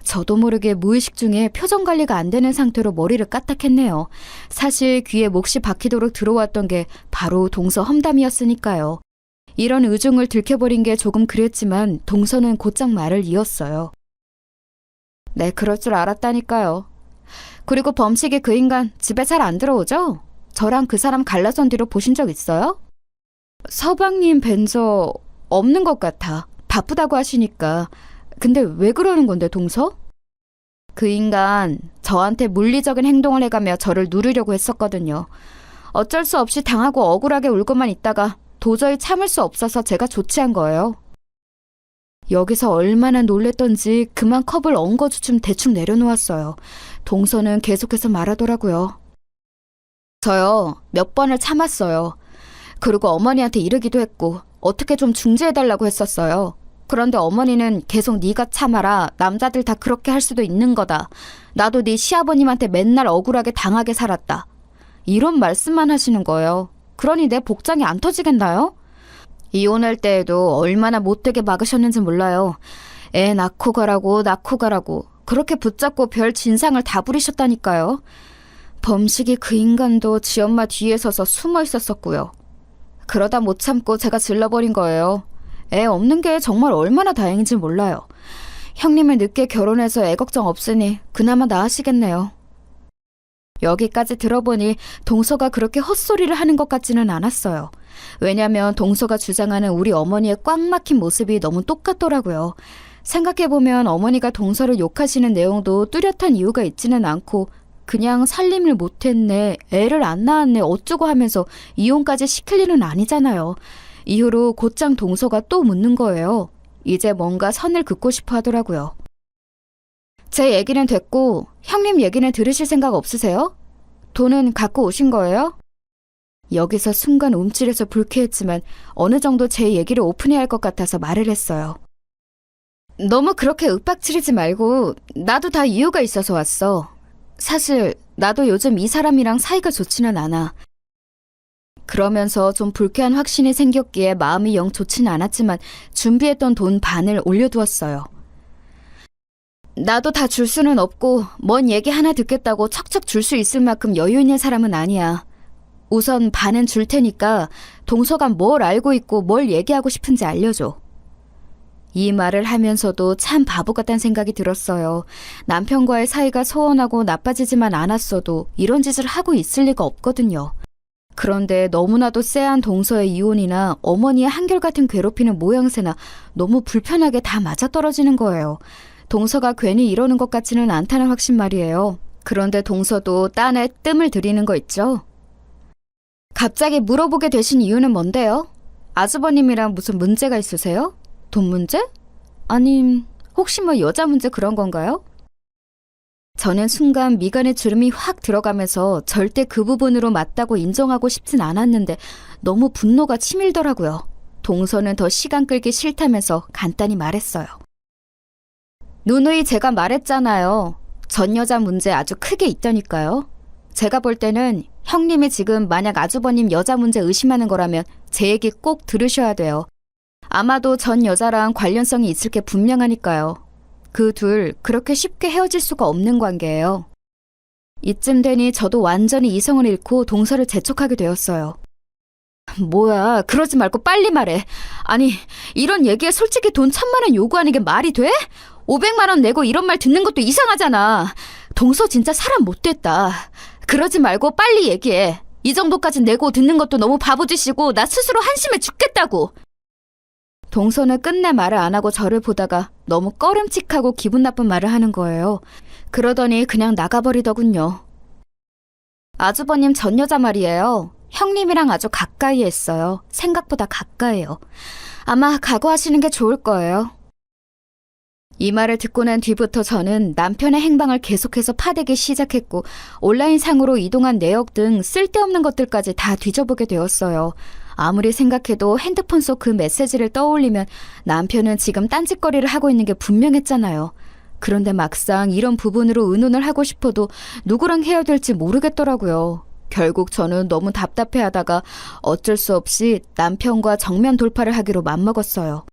저도 모르게 무의식 중에 표정 관리가 안 되는 상태로 머리를 까딱했네요. 사실 귀에 몫이 박히도록 들어왔던 게 바로 동서 험담이었으니까요. 이런 의중을 들켜버린 게 조금 그랬지만 동서는 곧장 말을 이었어요. 네, 그럴 줄 알았다니까요. 그리고 범식이 그 인간 집에 잘 안 들어오죠? 저랑 그 사람 갈라선 뒤로 보신 적 있어요? 서방님 뵌 적 없는 것 같아. 바쁘다고 하시니까. 근데 왜 그러는 건데 동서? 그 인간 저한테 물리적인 행동을 해가며 저를 누르려고 했었거든요. 어쩔 수 없이 당하고 억울하게 울고만 있다가 도저히 참을 수 없어서 제가 조치한 거예요. 여기서 얼마나 놀랬던지 그만 컵을 엉거주춤 대충 내려놓았어요. 동서는 계속해서 말하더라고요. 저요, 몇 번을 참았어요. 그리고 어머니한테 이르기도 했고 어떻게 좀 중재해달라고 했었어요. 그런데 어머니는 계속 네가 참아라. 남자들 다 그렇게 할 수도 있는 거다. 나도 네 시아버님한테 맨날 억울하게 당하게 살았다. 이런 말씀만 하시는 거예요. 그러니 내 복장이 안 터지겠나요? 이혼할 때에도 얼마나 못되게 막으셨는지 몰라요. 애 낳고 가라고 그렇게 붙잡고 별 진상을 다 부리셨다니까요. 범식이 그 인간도 지 엄마 뒤에 서서 숨어 있었었고요. 그러다 못 참고 제가 질러버린 거예요. 애 없는 게 정말 얼마나 다행인지 몰라요. 형님은 늦게 결혼해서 애 걱정 없으니 그나마 나으시겠네요. 여기까지 들어보니 동서가 그렇게 헛소리를 하는 것 같지는 않았어요. 왜냐면 동서가 주장하는 우리 어머니의 꽉 막힌 모습이 너무 똑같더라고요. 생각해보면 어머니가 동서를 욕하시는 내용도 뚜렷한 이유가 있지는 않고 그냥 살림을 못했네, 애를 안 낳았네 어쩌고 하면서 이혼까지 시킬 일은 아니잖아요. 이후로 곧장 동서가 또 묻는 거예요. 이제 뭔가 선을 긋고 싶어 하더라고요. 제 얘기는 됐고 형님 얘기는 들으실 생각 없으세요? 돈은 갖고 오신 거예요? 여기서 순간 움찔해서 불쾌했지만 어느 정도 제 얘기를 오픈해야 할 것 같아서 말을 했어요. 너무 그렇게 윽박지르지 말고 나도 다 이유가 있어서 왔어. 사실 나도 요즘 이 사람이랑 사이가 좋지는 않아. 그러면서 좀 불쾌한 확신이 생겼기에 마음이 영 좋지는 않았지만 준비했던 돈 반을 올려두었어요. 나도 다 줄 수는 없고 뭔 얘기 하나 듣겠다고 척척 줄 수 있을 만큼 여유 있는 사람은 아니야. 우선 반은 줄 테니까 동서가 뭘 알고 있고 뭘 얘기하고 싶은지 알려줘. 이 말을 하면서도 참 바보 같다는 생각이 들었어요. 남편과의 사이가 소원하고 나빠지지만 않았어도 이런 짓을 하고 있을 리가 없거든요. 그런데 너무나도 쎄한 동서의 이혼이나 어머니의 한결같은 괴롭히는 모양새나 너무 불편하게 다 맞아떨어지는 거예요. 동서가 괜히 이러는 것 같지는 않다는 확신 말이에요. 그런데 동서도 딴에 뜸을 들이는 거 있죠? 갑자기 물어보게 되신 이유는 뭔데요? 아주버님이랑 무슨 문제가 있으세요? 돈 문제? 아님 혹시 뭐 여자 문제 그런 건가요? 저는 순간 미간에 주름이 확 들어가면서 절대 그 부분으로 맞다고 인정하고 싶진 않았는데 너무 분노가 치밀더라고요. 동서는 더 시간 끌기 싫다면서 간단히 말했어요. 누누이 제가 말했잖아요. 전 여자 문제 아주 크게 있다니까요. 제가 볼 때는 형님이 지금 만약 아주버님 여자 문제 의심하는 거라면 제 얘기 꼭 들으셔야 돼요. 아마도 전 여자랑 관련성이 있을 게 분명하니까요. 그 둘 그렇게 쉽게 헤어질 수가 없는 관계예요. 이쯤 되니 저도 완전히 이성을 잃고 동서를 재촉하게 되었어요. 뭐야, 그러지 말고 빨리 말해. 아니, 이런 얘기에 솔직히 돈 1,000만 원 요구하는 게 말이 돼? 500만 원 내고 이런 말 듣는 것도 이상하잖아. 동서 진짜 사람 못됐다. 그러지 말고 빨리 얘기해. 이 정도까지 내고 듣는 것도 너무 바보짓이고 나 스스로 한심해 죽겠다고. 동서는 끝내 말을 안 하고 저를 보다가 너무 꺼름칙하고 기분 나쁜 말을 하는 거예요. 그러더니 그냥 나가버리더군요. 아주버님 전 여자 말이에요. 형님이랑 아주 가까이 했어요. 생각보다 가까이요. 아마 각오하시는 게 좋을 거예요. 이 말을 듣고 난 뒤부터 저는 남편의 행방을 계속해서 파대기 시작했고 온라인상으로 이동한 내역 등 쓸데없는 것들까지 다 뒤져보게 되었어요. 아무리 생각해도 핸드폰 속 그 메시지를 떠올리면 남편은 지금 딴짓거리를 하고 있는 게 분명했잖아요. 그런데 막상 이런 부분으로 의논을 하고 싶어도 누구랑 해야 될지 모르겠더라고요. 결국 저는 너무 답답해하다가 어쩔 수 없이 남편과 정면 돌파를 하기로 맘먹었어요.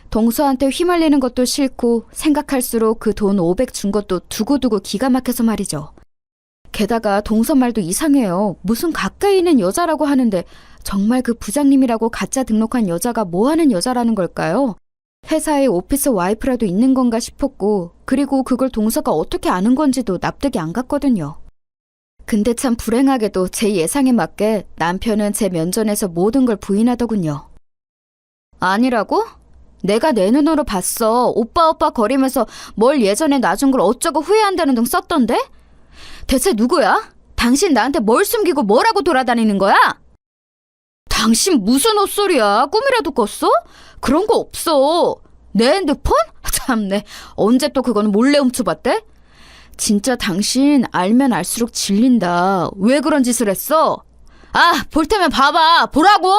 동서한테 휘말리는 것도 싫고 생각할수록 그 돈 500 준 것도 두고두고 기가 막혀서 말이죠. 게다가 동서 말도 이상해요. 무슨 가까이 있는 여자라고 하는데 정말 그 부장님이라고 가짜 등록한 여자가 뭐하는 여자라는 걸까요? 회사에 오피스 와이프라도 있는 건가 싶었고 그리고 그걸 동서가 어떻게 아는 건지도 납득이 안 갔거든요. 근데 참 불행하게도 제 예상에 맞게 남편은 제 면전에서 모든 걸 부인하더군요. 아니라고? 내가 내 눈으로 봤어. 오빠 거리면서 뭘 예전에 놔준 걸 어쩌고 후회한다는 등 썼던데? 대체 누구야? 당신 나한테 뭘 숨기고 뭐라고 돌아다니는 거야? 당신 무슨 헛소리야? 꿈이라도 꿨어? 그런 거 없어. 내 핸드폰? 참네. 언제 또 그건 몰래 훔쳐봤대? 진짜 당신 알면 알수록 질린다. 왜 그런 짓을 했어? 아, 볼 테면 봐봐. 보라고!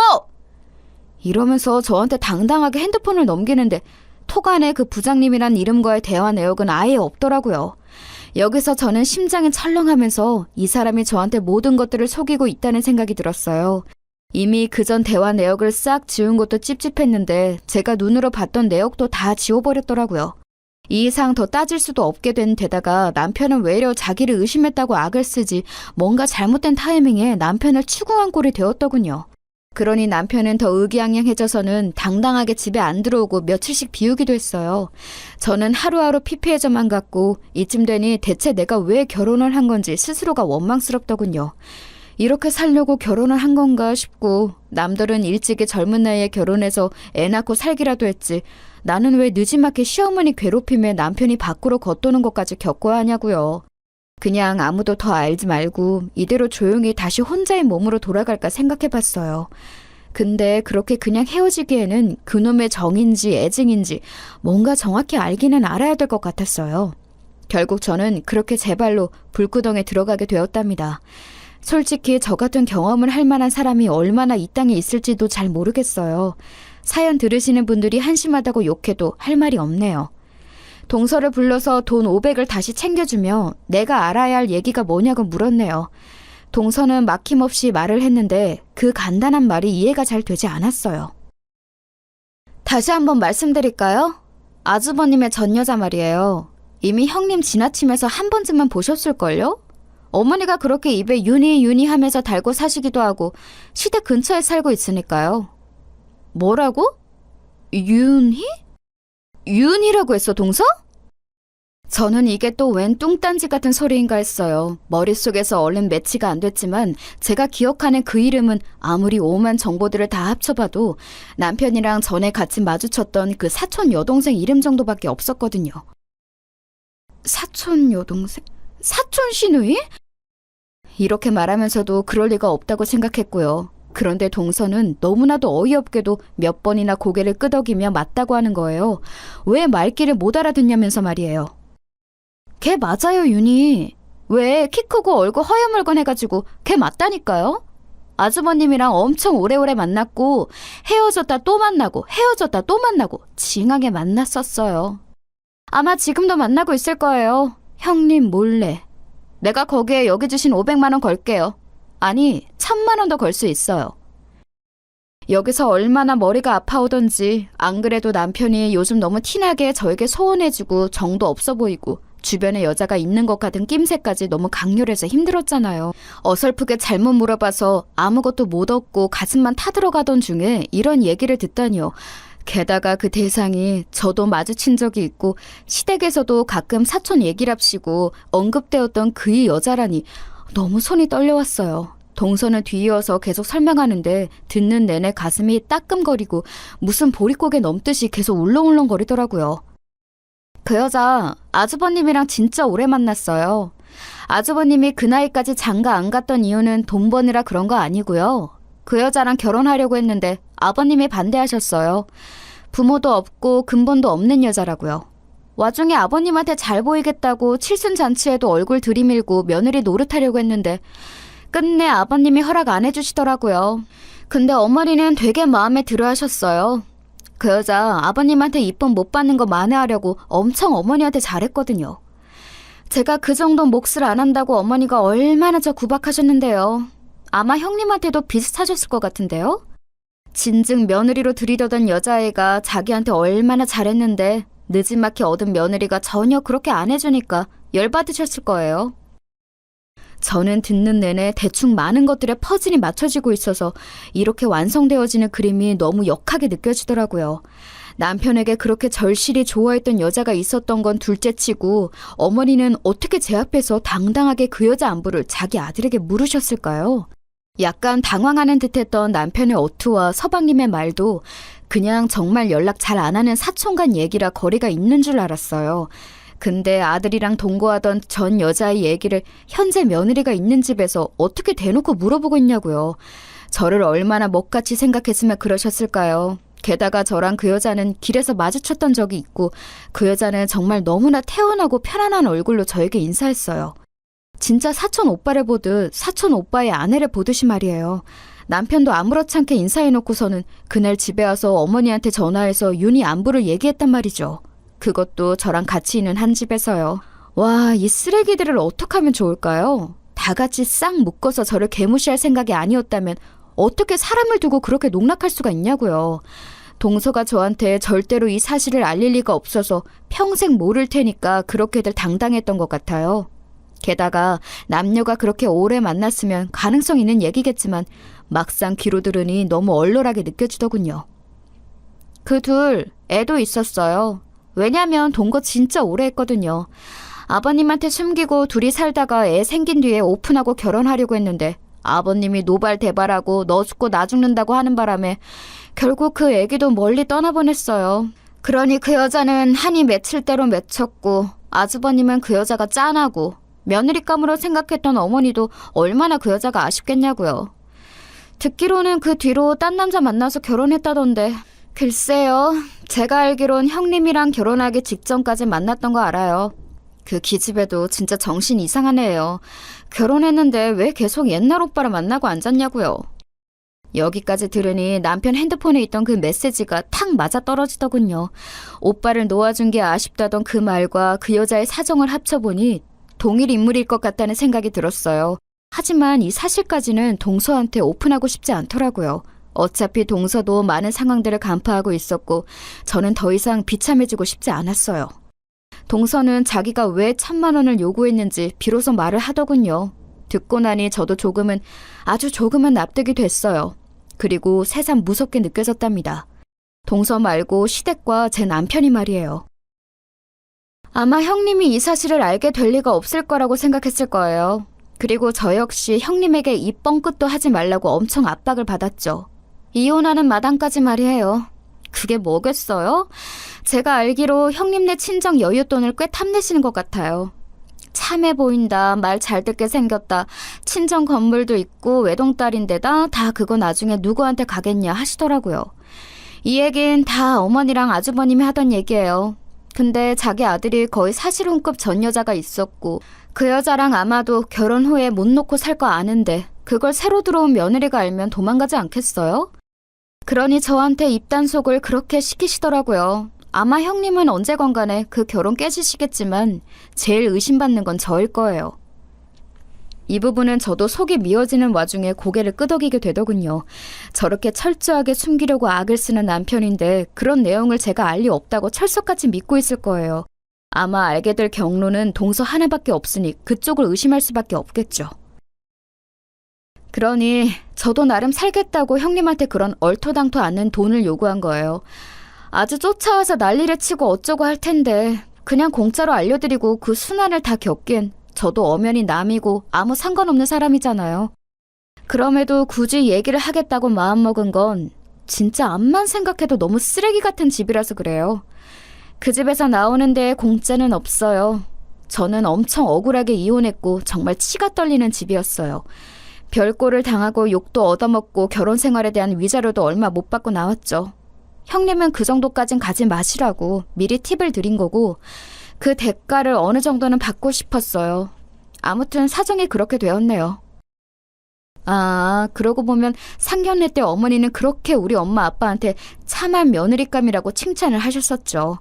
이러면서 저한테 당당하게 핸드폰을 넘기는데 톡 안에 그 부장님이란 이름과의 대화 내역은 아예 없더라고요. 여기서 저는 심장이 철렁하면서 이 사람이 저한테 모든 것들을 속이고 있다는 생각이 들었어요. 이미 그전 대화 내역을 싹 지운 것도 찝찝했는데 제가 눈으로 봤던 내역도 다 지워버렸더라고요. 이 이상 더 따질 수도 없게 된 데다가 남편은 외려 자기를 의심했다고 악을 쓰지 뭔가 잘못된 타이밍에 남편을 추궁한 꼴이 되었더군요. 그러니 남편은 더 의기양양해져서는 당당하게 집에 안 들어오고 며칠씩 비우기도 했어요. 저는 하루하루 피폐해져만 갔고 이쯤 되니 대체 내가 왜 결혼을 한 건지 스스로가 원망스럽더군요. 이렇게 살려고 결혼을 한 건가 싶고 남들은 일찍이 젊은 나이에 결혼해서 애 낳고 살기라도 했지 나는 왜 늦지막히 시어머니 괴롭힘에 남편이 밖으로 걷도는 것까지 겪어야 하냐고요. 그냥 아무도 더 알지 말고 이대로 조용히 다시 혼자의 몸으로 돌아갈까 생각해봤어요. 근데 그렇게 그냥 헤어지기에는 그놈의 정인지 애증인지 뭔가 정확히 알기는 알아야 될 것 같았어요. 결국 저는 그렇게 제 발로 불구덩에 들어가게 되었답니다. 솔직히 저 같은 경험을 할 만한 사람이 얼마나 이 땅에 있을지도 잘 모르겠어요. 사연 들으시는 분들이 한심하다고 욕해도 할 말이 없네요. 동서를 불러서 돈 500을 다시 챙겨주며 내가 알아야 할 얘기가 뭐냐고 물었네요. 동서는 막힘없이 말을 했는데 그 간단한 말이 이해가 잘 되지 않았어요. 다시 한번 말씀드릴까요? 아주버님의 전 여자 말이에요. 이미 형님 지나치면서 한 번쯤은 보셨을걸요? 어머니가 그렇게 입에 윤희 하면서 달고 사시기도 하고 시댁 근처에 살고 있으니까요. 뭐라고? 윤희? 윤희라고 했어, 동서? 저는 이게 또 웬 뚱딴지 같은 소리인가 했어요. 머릿속에서 얼른 매치가 안 됐지만 제가 기억하는 그 이름은 아무리 오만 정보들을 다 합쳐봐도 남편이랑 전에 같이 마주쳤던 그 사촌 여동생 이름 정도밖에 없었거든요. 사촌 여동생? 사촌 시누이? 이렇게 말하면서도 그럴 리가 없다고 생각했고요. 그런데 동서는 너무나도 어이없게도 몇 번이나 고개를 끄덕이며 맞다고 하는 거예요. 왜 말귀를 못 알아듣냐면서 말이에요. 걔 맞아요, 윤희. 왜 키 크고 얼굴 허여멀건해가지고 걔 맞다니까요? 아주버님이랑 엄청 오래오래 만났고 헤어졌다 또 만나고 헤어졌다 또 만나고 징하게 만났었어요. 아마 지금도 만나고 있을 거예요. 형님 몰래. 내가 거기에 여기 주신 500만 원 걸게요. 아니, 1000만 원 더 걸 수 있어요. 여기서 얼마나 머리가 아파오던지 안 그래도 남편이 요즘 너무 티나게 저에게 소원해주고 정도 없어 보이고 주변에 여자가 있는 것 같은 낌새까지 너무 강렬해서 힘들었잖아요. 어설프게 잘못 물어봐서 아무것도 못 얻고 가슴만 타들어가던 중에 이런 얘기를 듣다니요. 게다가 그 대상이 저도 마주친 적이 있고 시댁에서도 가끔 사촌 얘기랍시고 언급되었던 그의 여자라니 너무 손이 떨려왔어요. 동서는 뒤이어서 계속 설명하는데 듣는 내내 가슴이 따끔거리고 무슨 보릿고개 넘듯이 계속 울렁울렁거리더라고요. 그 여자 아주버님이랑 진짜 오래 만났어요. 아주버님이 그 나이까지 장가 안 갔던 이유는 돈 버느라 그런 거 아니고요. 그 여자랑 결혼하려고 했는데 아버님이 반대하셨어요. 부모도 없고 근본도 없는 여자라고요. 와중에 아버님한테 잘 보이겠다고 칠순잔치에도 얼굴 들이밀고 며느리 노릇하려고 했는데 끝내 아버님이 허락 안 해주시더라고요. 근데 어머니는 되게 마음에 들어 하셨어요. 그 여자 아버님한테 이쁨 못 받는 거 만회하려고 엄청 어머니한테 잘했거든요. 제가 그 정도 몫을 안 한다고 어머니가 얼마나 저 구박하셨는데요. 아마 형님한테도 비슷하셨을 것 같은데요. 진즉 며느리로 들이려던 여자애가 자기한테 얼마나 잘했는데 느지막이 얻은 며느리가 전혀 그렇게 안 해주니까 열받으셨을 거예요. 저는 듣는 내내 대충 많은 것들의 퍼즐이 맞춰지고 있어서 이렇게 완성되어지는 그림이 너무 역하게 느껴지더라고요. 남편에게 그렇게 절실히 좋아했던 여자가 있었던 건 둘째치고 어머니는 어떻게 제 앞에서 당당하게 그 여자 안부를 자기 아들에게 물으셨을까요? 약간 당황하는 듯했던 남편의 어투와 서방님의 말도 그냥 정말 연락 잘 안 하는 사촌간 얘기라 거리가 있는 줄 알았어요. 근데 아들이랑 동거하던 전 여자의 얘기를 현재 며느리가 있는 집에서 어떻게 대놓고 물어보고 있냐고요. 저를 얼마나 먹같이 생각했으면 그러셨을까요? 게다가 저랑 그 여자는 길에서 마주쳤던 적이 있고 그 여자는 정말 너무나 태연하고 편안한 얼굴로 저에게 인사했어요. 진짜 사촌 오빠를 보듯 사촌 오빠의 아내를 보듯이 말이에요. 남편도 아무렇지 않게 인사해놓고서는 그날 집에 와서 어머니한테 전화해서 윤희 안부를 얘기했단 말이죠. 그것도 저랑 같이 있는 한 집에서요. 와, 이 쓰레기들을 어떻게 하면 좋을까요? 다 같이 싹 묶어서 저를 개무시할 생각이 아니었다면 어떻게 사람을 두고 그렇게 농락할 수가 있냐고요. 동서가 저한테 절대로 이 사실을 알릴 리가 없어서 평생 모를 테니까 그렇게들 당당했던 것 같아요. 게다가 남녀가 그렇게 오래 만났으면 가능성 있는 얘기겠지만 막상 귀로 들으니 너무 얼얼하게 느껴지더군요. 그 둘 애도 있었어요. 왜냐면 동거 진짜 오래 했거든요. 아버님한테 숨기고 둘이 살다가 애 생긴 뒤에 오픈하고 결혼하려고 했는데 아버님이 노발대발하고 너 죽고 나 죽는다고 하는 바람에 결국 그 애기도 멀리 떠나보냈어요. 그러니 그 여자는 한이 맺힐 대로 맺혔고 아주버님은 그 여자가 짠하고 며느리감으로 생각했던 어머니도 얼마나 그 여자가 아쉽겠냐고요. 듣기로는 그 뒤로 딴 남자 만나서 결혼했다던데 글쎄요. 제가 알기론 형님이랑 결혼하기 직전까지 만났던 거 알아요. 그 기집애도 진짜 정신 이상한 애예요. 결혼했는데 왜 계속 옛날 오빠를 만나고 앉았냐고요. 여기까지 들으니 남편 핸드폰에 있던 그 메시지가 탁 맞아떨어지더군요. 오빠를 놓아준 게 아쉽다던 그 말과 그 여자의 사정을 합쳐보니 동일 인물일 것 같다는 생각이 들었어요. 하지만 이 사실까지는 동서한테 오픈하고 싶지 않더라고요. 어차피 동서도 많은 상황들을 간파하고 있었고 저는 더 이상 비참해지고 싶지 않았어요. 동서는 자기가 왜 1000만 원을 요구했는지 비로소 말을 하더군요. 듣고 나니 저도 조금은 아주 조금은 납득이 됐어요. 그리고 새삼 무섭게 느껴졌답니다. 동서 말고 시댁과 제 남편이 말이에요. 아마 형님이 이 사실을 알게 될 리가 없을 거라고 생각했을 거예요. 그리고 저 역시 형님에게 입 뻥끗도 하지 말라고 엄청 압박을 받았죠. 이혼하는 마당까지 말이에요. 그게 뭐겠어요? 제가 알기로 형님네 친정 여윳돈을 꽤 탐내시는 것 같아요. 참해 보인다, 말 잘 듣게 생겼다, 친정 건물도 있고 외동딸인데다 다 그거 나중에 누구한테 가겠냐 하시더라고요. 이 얘긴 다 어머니랑 아주버님이 하던 얘기예요. 근데 자기 아들이 거의 사실혼급 전 여자가 있었고 그 여자랑 아마도 결혼 후에 못 놓고 살 거 아는데 그걸 새로 들어온 며느리가 알면 도망가지 않겠어요? 그러니 저한테 입단속을 그렇게 시키시더라고요. 아마 형님은 언제건 간에 그 결혼 깨지시겠지만 제일 의심받는 건 저일 거예요. 이 부분은 저도 속이 미어지는 와중에 고개를 끄덕이게 되더군요. 저렇게 철저하게 숨기려고 악을 쓰는 남편인데 그런 내용을 제가 알 리 없다고 철석같이 믿고 있을 거예요. 아마 알게 될 경로는 동서 하나밖에 없으니 그쪽을 의심할 수밖에 없겠죠. 그러니 저도 나름 살겠다고 형님한테 그런 얼토당토 않는 돈을 요구한 거예요. 아주 쫓아와서 난리를 치고 어쩌고 할 텐데 그냥 공짜로 알려드리고 그 순환을 다 겪기엔 저도 엄연히 남이고 아무 상관없는 사람이잖아요. 그럼에도 굳이 얘기를 하겠다고 마음먹은 건 진짜 암만 생각해도 너무 쓰레기 같은 집이라서 그래요. 그 집에서 나오는 데에 공짜는 없어요. 저는 엄청 억울하게 이혼했고 정말 치가 떨리는 집이었어요. 별꼴을 당하고 욕도 얻어먹고 결혼 생활에 대한 위자료도 얼마 못 받고 나왔죠. 형님은 그 정도까진 가지 마시라고 미리 팁을 드린 거고 그 대가를 어느 정도는 받고 싶었어요. 아무튼 사정이 그렇게 되었네요. 아, 그러고 보면 상견례 때 어머니는 그렇게 우리 엄마 아빠한테 참한 며느리감이라고 칭찬을 하셨었죠.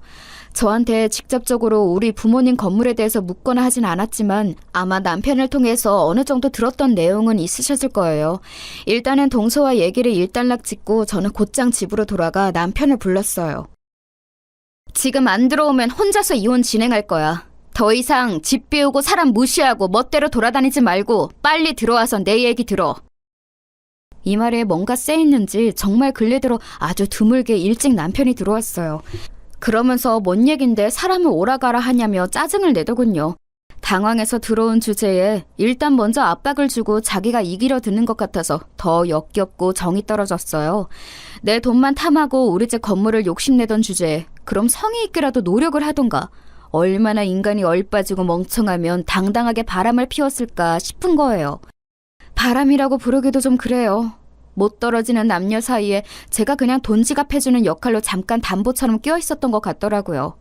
저한테 직접적으로 우리 부모님 건물에 대해서 묻거나 하진 않았지만 아마 남편을 통해서 어느 정도 들었던 내용은 있으셨을 거예요. 일단은 동서와 얘기를 일단락 짓고 저는 곧장 집으로 돌아가 남편을 불렀어요. 지금 안 들어오면 혼자서 이혼 진행할 거야. 더 이상 집 비우고 사람 무시하고 멋대로 돌아다니지 말고 빨리 들어와서 내 얘기 들어. 이 말에 뭔가 쎄있는지 정말 근래 들어 아주 드물게 일찍 남편이 들어왔어요. 그러면서 뭔 얘긴데 사람을 오라가라 하냐며 짜증을 내더군요. 당황해서 들어온 주제에 일단 먼저 압박을 주고 자기가 이기려 드는 것 같아서 더 역겹고 정이 떨어졌어요. 내 돈만 탐하고 우리 집 건물을 욕심내던 주제에 그럼 성의 있게라도 노력을 하던가. 얼마나 인간이 얼빠지고 멍청하면 당당하게 바람을 피웠을까 싶은 거예요. 바람이라고 부르기도 좀 그래요. 못 떨어지는 남녀 사이에 제가 그냥 돈 지갑해주는 역할로 잠깐 담보처럼 껴 있었던 것 같더라고요.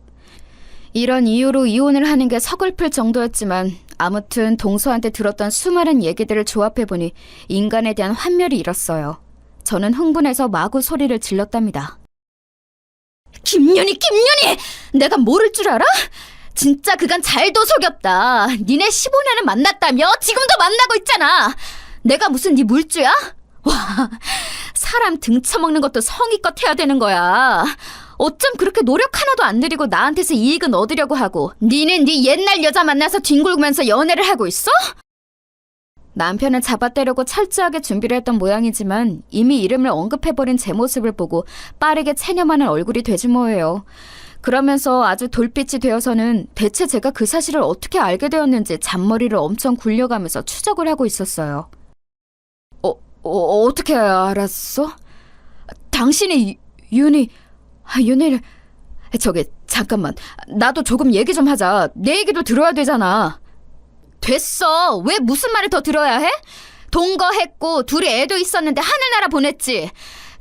이런 이유로 이혼을 하는 게 서글플 정도였지만 아무튼 동서한테 들었던 수많은 얘기들을 조합해보니 인간에 대한 환멸이 일었어요. 저는 흥분해서 마구 소리를 질렀답니다. 김윤희! 내가 모를 줄 알아? 진짜 그간 잘도 속였다. 니네 15년을 만났다며? 지금도 만나고 있잖아. 내가 무슨 네 물주야? 와, 사람 등쳐먹는 것도 성의껏 해야 되는 거야. 어쩜 그렇게 노력 하나도 안 들이고 나한테서 이익은 얻으려고 하고 니는 네 옛날 여자 만나서 뒹굴면서 연애를 하고 있어? 남편은 잡아떼려고 철저하게 준비를 했던 모양이지만 이미 이름을 언급해버린 제 모습을 보고 빠르게 체념하는 얼굴이 되지 뭐예요. 그러면서 아주 돌빛이 되어서는 대체 제가 그 사실을 어떻게 알게 되었는지 잔머리를 엄청 굴려가면서 추적을 하고 있었어요. 어떻게 알았어? 당신이 윤희를... 저기 잠깐만, 나도 조금 얘기 좀 하자. 내 얘기도 들어야 되잖아. 됐어. 왜 무슨 말을 더 들어야 해? 동거했고 둘이 애도 있었는데 하늘나라 보냈지.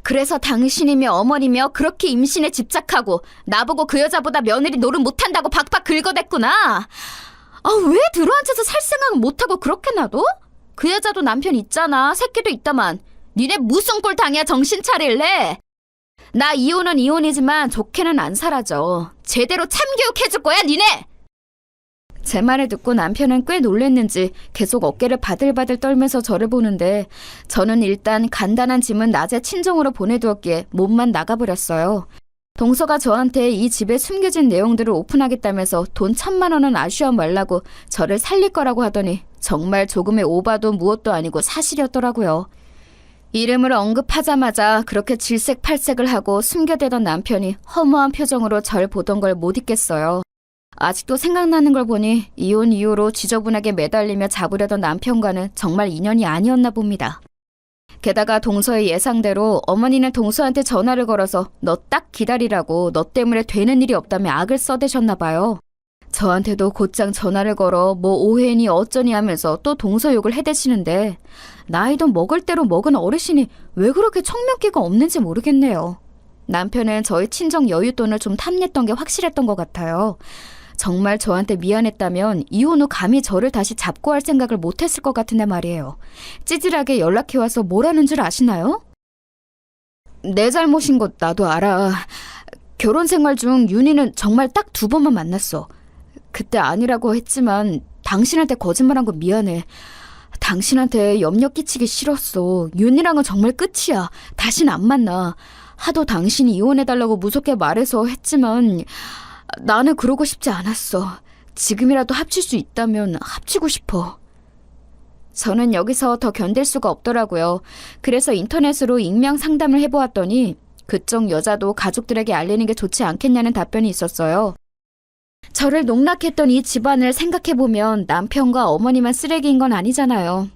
그래서 당신이며 어머니며 그렇게 임신에 집착하고 나보고 그 여자보다 며느리 노릇 못한다고 박박 긁어댔구나. 아, 왜 들어앉아서 살 생각은 못하고 그렇게 놔둬? 그 여자도 남편 있잖아. 새끼도 있다만. 니네 무슨 꼴 당해야 정신 차릴래? 나 이혼은 이혼이지만 좋게는 안 살아져. 제대로 참교육해줄 거야 니네. 제 말을 듣고 남편은 꽤 놀랬는지 계속 어깨를 바들바들 떨면서 저를 보는데 저는 일단 간단한 짐은 낮에 친정으로 보내두었기에 몸만 나가버렸어요. 동서가 저한테 이 집에 숨겨진 내용들을 오픈하겠다면서 돈 1,000만 원은 아쉬워 말라고 저를 살릴 거라고 하더니 정말 조금의 오바도 무엇도 아니고 사실이었더라고요. 이름을 언급하자마자 그렇게 질색팔색을 하고 숨겨대던 남편이 허무한 표정으로 절 보던 걸 못 잊겠어요. 아직도 생각나는 걸 보니 이혼 이후로 지저분하게 매달리며 잡으려던 남편과는 정말 인연이 아니었나 봅니다. 게다가 동서의 예상대로 어머니는 동서한테 전화를 걸어서 너 딱 기다리라고 너 때문에 되는 일이 없다며 악을 써대셨나 봐요. 저한테도 곧장 전화를 걸어 뭐 오해니 어쩌니 하면서 또 동서 욕을 해대시는데 나이도 먹을 대로 먹은 어르신이 왜 그렇게 청명기가 없는지 모르겠네요. 남편은 저의 친정 여윳돈을 좀 탐냈던 게 확실했던 것 같아요. 정말 저한테 미안했다면 이혼 후 감히 저를 다시 잡고 할 생각을 못했을 것 같은데 말이에요. 찌질하게 연락해와서 뭐라는 줄 아시나요? 내 잘못인 것 나도 알아. 결혼 생활 중 윤희는 정말 딱 2번만 만났어. 그때 아니라고 했지만 당신한테 거짓말한 거 미안해. 당신한테 염려 끼치기 싫었어. 윤희랑은 정말 끝이야. 다신 안 만나. 하도 당신이 이혼해달라고 무섭게 말해서 했지만 나는 그러고 싶지 않았어. 지금이라도 합칠 수 있다면 합치고 싶어. 저는 여기서 더 견딜 수가 없더라고요. 그래서 인터넷으로 익명 상담을 해보았더니 그쪽 여자도 가족들에게 알리는 게 좋지 않겠냐는 답변이 있었어요. 저를 농락했던 이 집안을 생각해보면 남편과 어머니만 쓰레기인 건 아니잖아요.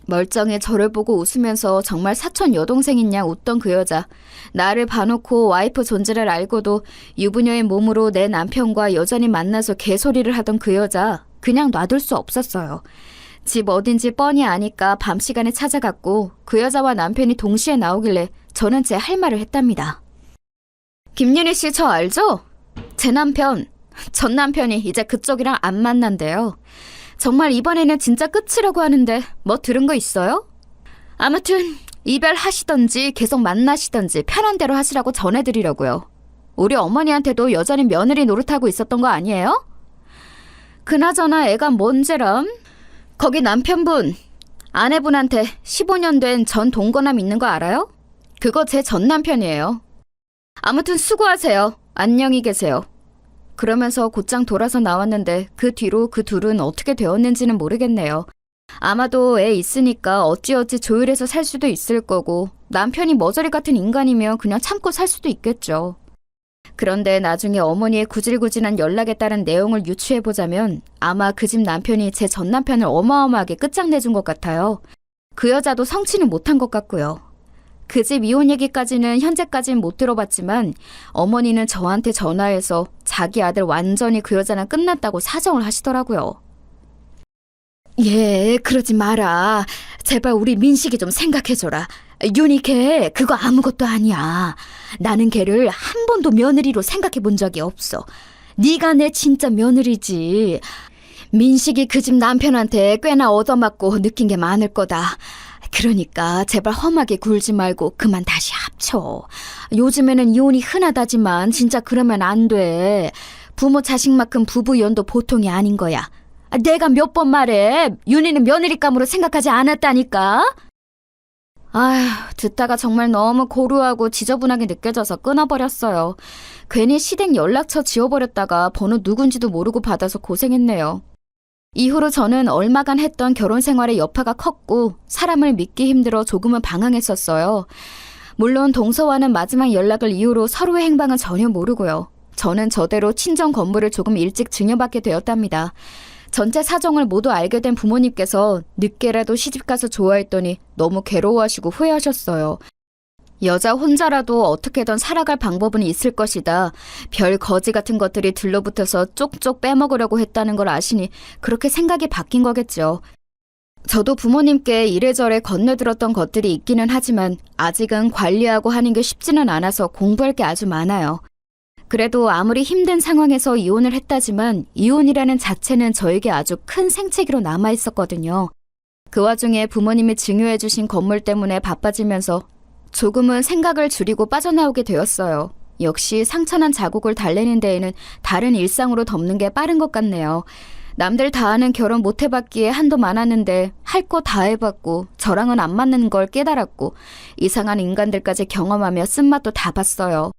멀쩡해 저를 보고 웃으면서 정말 사촌 여동생인 양 웃던 그 여자. 나를 봐놓고 와이프 존재를 알고도 유부녀의 몸으로 내 남편과 여전히 만나서 개소리를 하던 그 여자. 그냥 놔둘 수 없었어요. 집 어딘지 뻔히 아니까 밤 시간에 찾아갔고 그 여자와 남편이 동시에 나오길래 저는 제 할 말을 했답니다. 김윤희 씨 저 알죠? 제 남편, 전 남편이 이제 그쪽이랑 안 만난대요. 정말 이번에는 진짜 끝이라고 하는데 뭐 들은 거 있어요? 아무튼 이별하시던지 계속 만나시던지 편한 대로 하시라고 전해드리려고요. 우리 어머니한테도 여전히 며느리 노릇하고 있었던 거 아니에요? 그나저나 애가 뭔지람? 거기 남편분, 아내분한테 15년 된 전 동거남 있는 거 알아요? 그거 제 전 남편이에요. 아무튼 수고하세요. 안녕히 계세요. 그러면서 곧장 돌아서 나왔는데 그 뒤로 그 둘은 어떻게 되었는지는 모르겠네요. 아마도 애 있으니까 어찌어찌 조율해서 살 수도 있을 거고 남편이 머저리 같은 인간이면 그냥 참고 살 수도 있겠죠. 그런데 나중에 어머니의 구질구질한 연락에 따른 내용을 유추해보자면 아마 그 집 남편이 제 전 남편을 어마어마하게 끝장내준 것 같아요. 그 여자도 성취는 못한 것 같고요. 그 집 이혼 얘기까지는 현재까진 못 들어봤지만 어머니는 저한테 전화해서 자기 아들 완전히 그 여자랑 끝났다고 사정을 하시더라고요. 예, 그러지 마라. 제발 우리 민식이 좀 생각해줘라. 윤희 걔 그거 아무것도 아니야. 나는 걔를 한 번도 며느리로 생각해 본 적이 없어. 네가 내 진짜 며느리지. 민식이 그 집 남편한테 꽤나 얻어맞고 느낀 게 많을 거다. 그러니까 제발 험하게 굴지 말고 그만 다시 합쳐. 요즘에는 이혼이 흔하다지만 진짜 그러면 안 돼. 부모 자식만큼 부부연도 보통이 아닌 거야. 내가 몇 번 말해. 윤희는 며느리감으로 생각하지 않았다니까. 아휴, 듣다가 정말 너무 고루하고 지저분하게 느껴져서 끊어버렸어요. 괜히 시댁 연락처 지워버렸다가 번호 누군지도 모르고 받아서 고생했네요. 이후로 저는 얼마간 했던 결혼 생활의 여파가 컸고 사람을 믿기 힘들어 조금은 방황했었어요. 물론 동서와는 마지막 연락을 이후로 서로의 행방은 전혀 모르고요. 저는 저대로 친정 건물을 조금 일찍 증여받게 되었답니다. 전체 사정을 모두 알게 된 부모님께서 늦게라도 시집가서 좋아했더니 너무 괴로워하시고 후회하셨어요. 여자 혼자라도 어떻게든 살아갈 방법은 있을 것이다. 별 거지 같은 것들이 들러붙어서 쪽쪽 빼먹으려고 했다는 걸 아시니 그렇게 생각이 바뀐 거겠죠. 저도 부모님께 이래저래 건네들었던 것들이 있기는 하지만 아직은 관리하고 하는 게 쉽지는 않아서 공부할 게 아주 많아요. 그래도 아무리 힘든 상황에서 이혼을 했다지만 이혼이라는 자체는 저에게 아주 큰 생채기로 남아있었거든요. 그 와중에 부모님이 증여해 주신 건물 때문에 바빠지면서 조금은 생각을 줄이고 빠져나오게 되었어요. 역시 상처난 자국을 달래는 데에는 다른 일상으로 덮는 게 빠른 것 같네요. 남들 다 하는 결혼 못 해봤기에 한도 많았는데 할 거 다 해봤고 저랑은 안 맞는 걸 깨달았고 이상한 인간들까지 경험하며 쓴맛도 다 봤어요.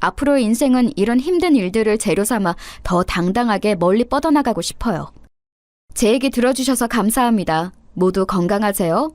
앞으로의 인생은 이런 힘든 일들을 재료 삼아 더 당당하게 멀리 뻗어나가고 싶어요. 제 얘기 들어주셔서 감사합니다. 모두 건강하세요.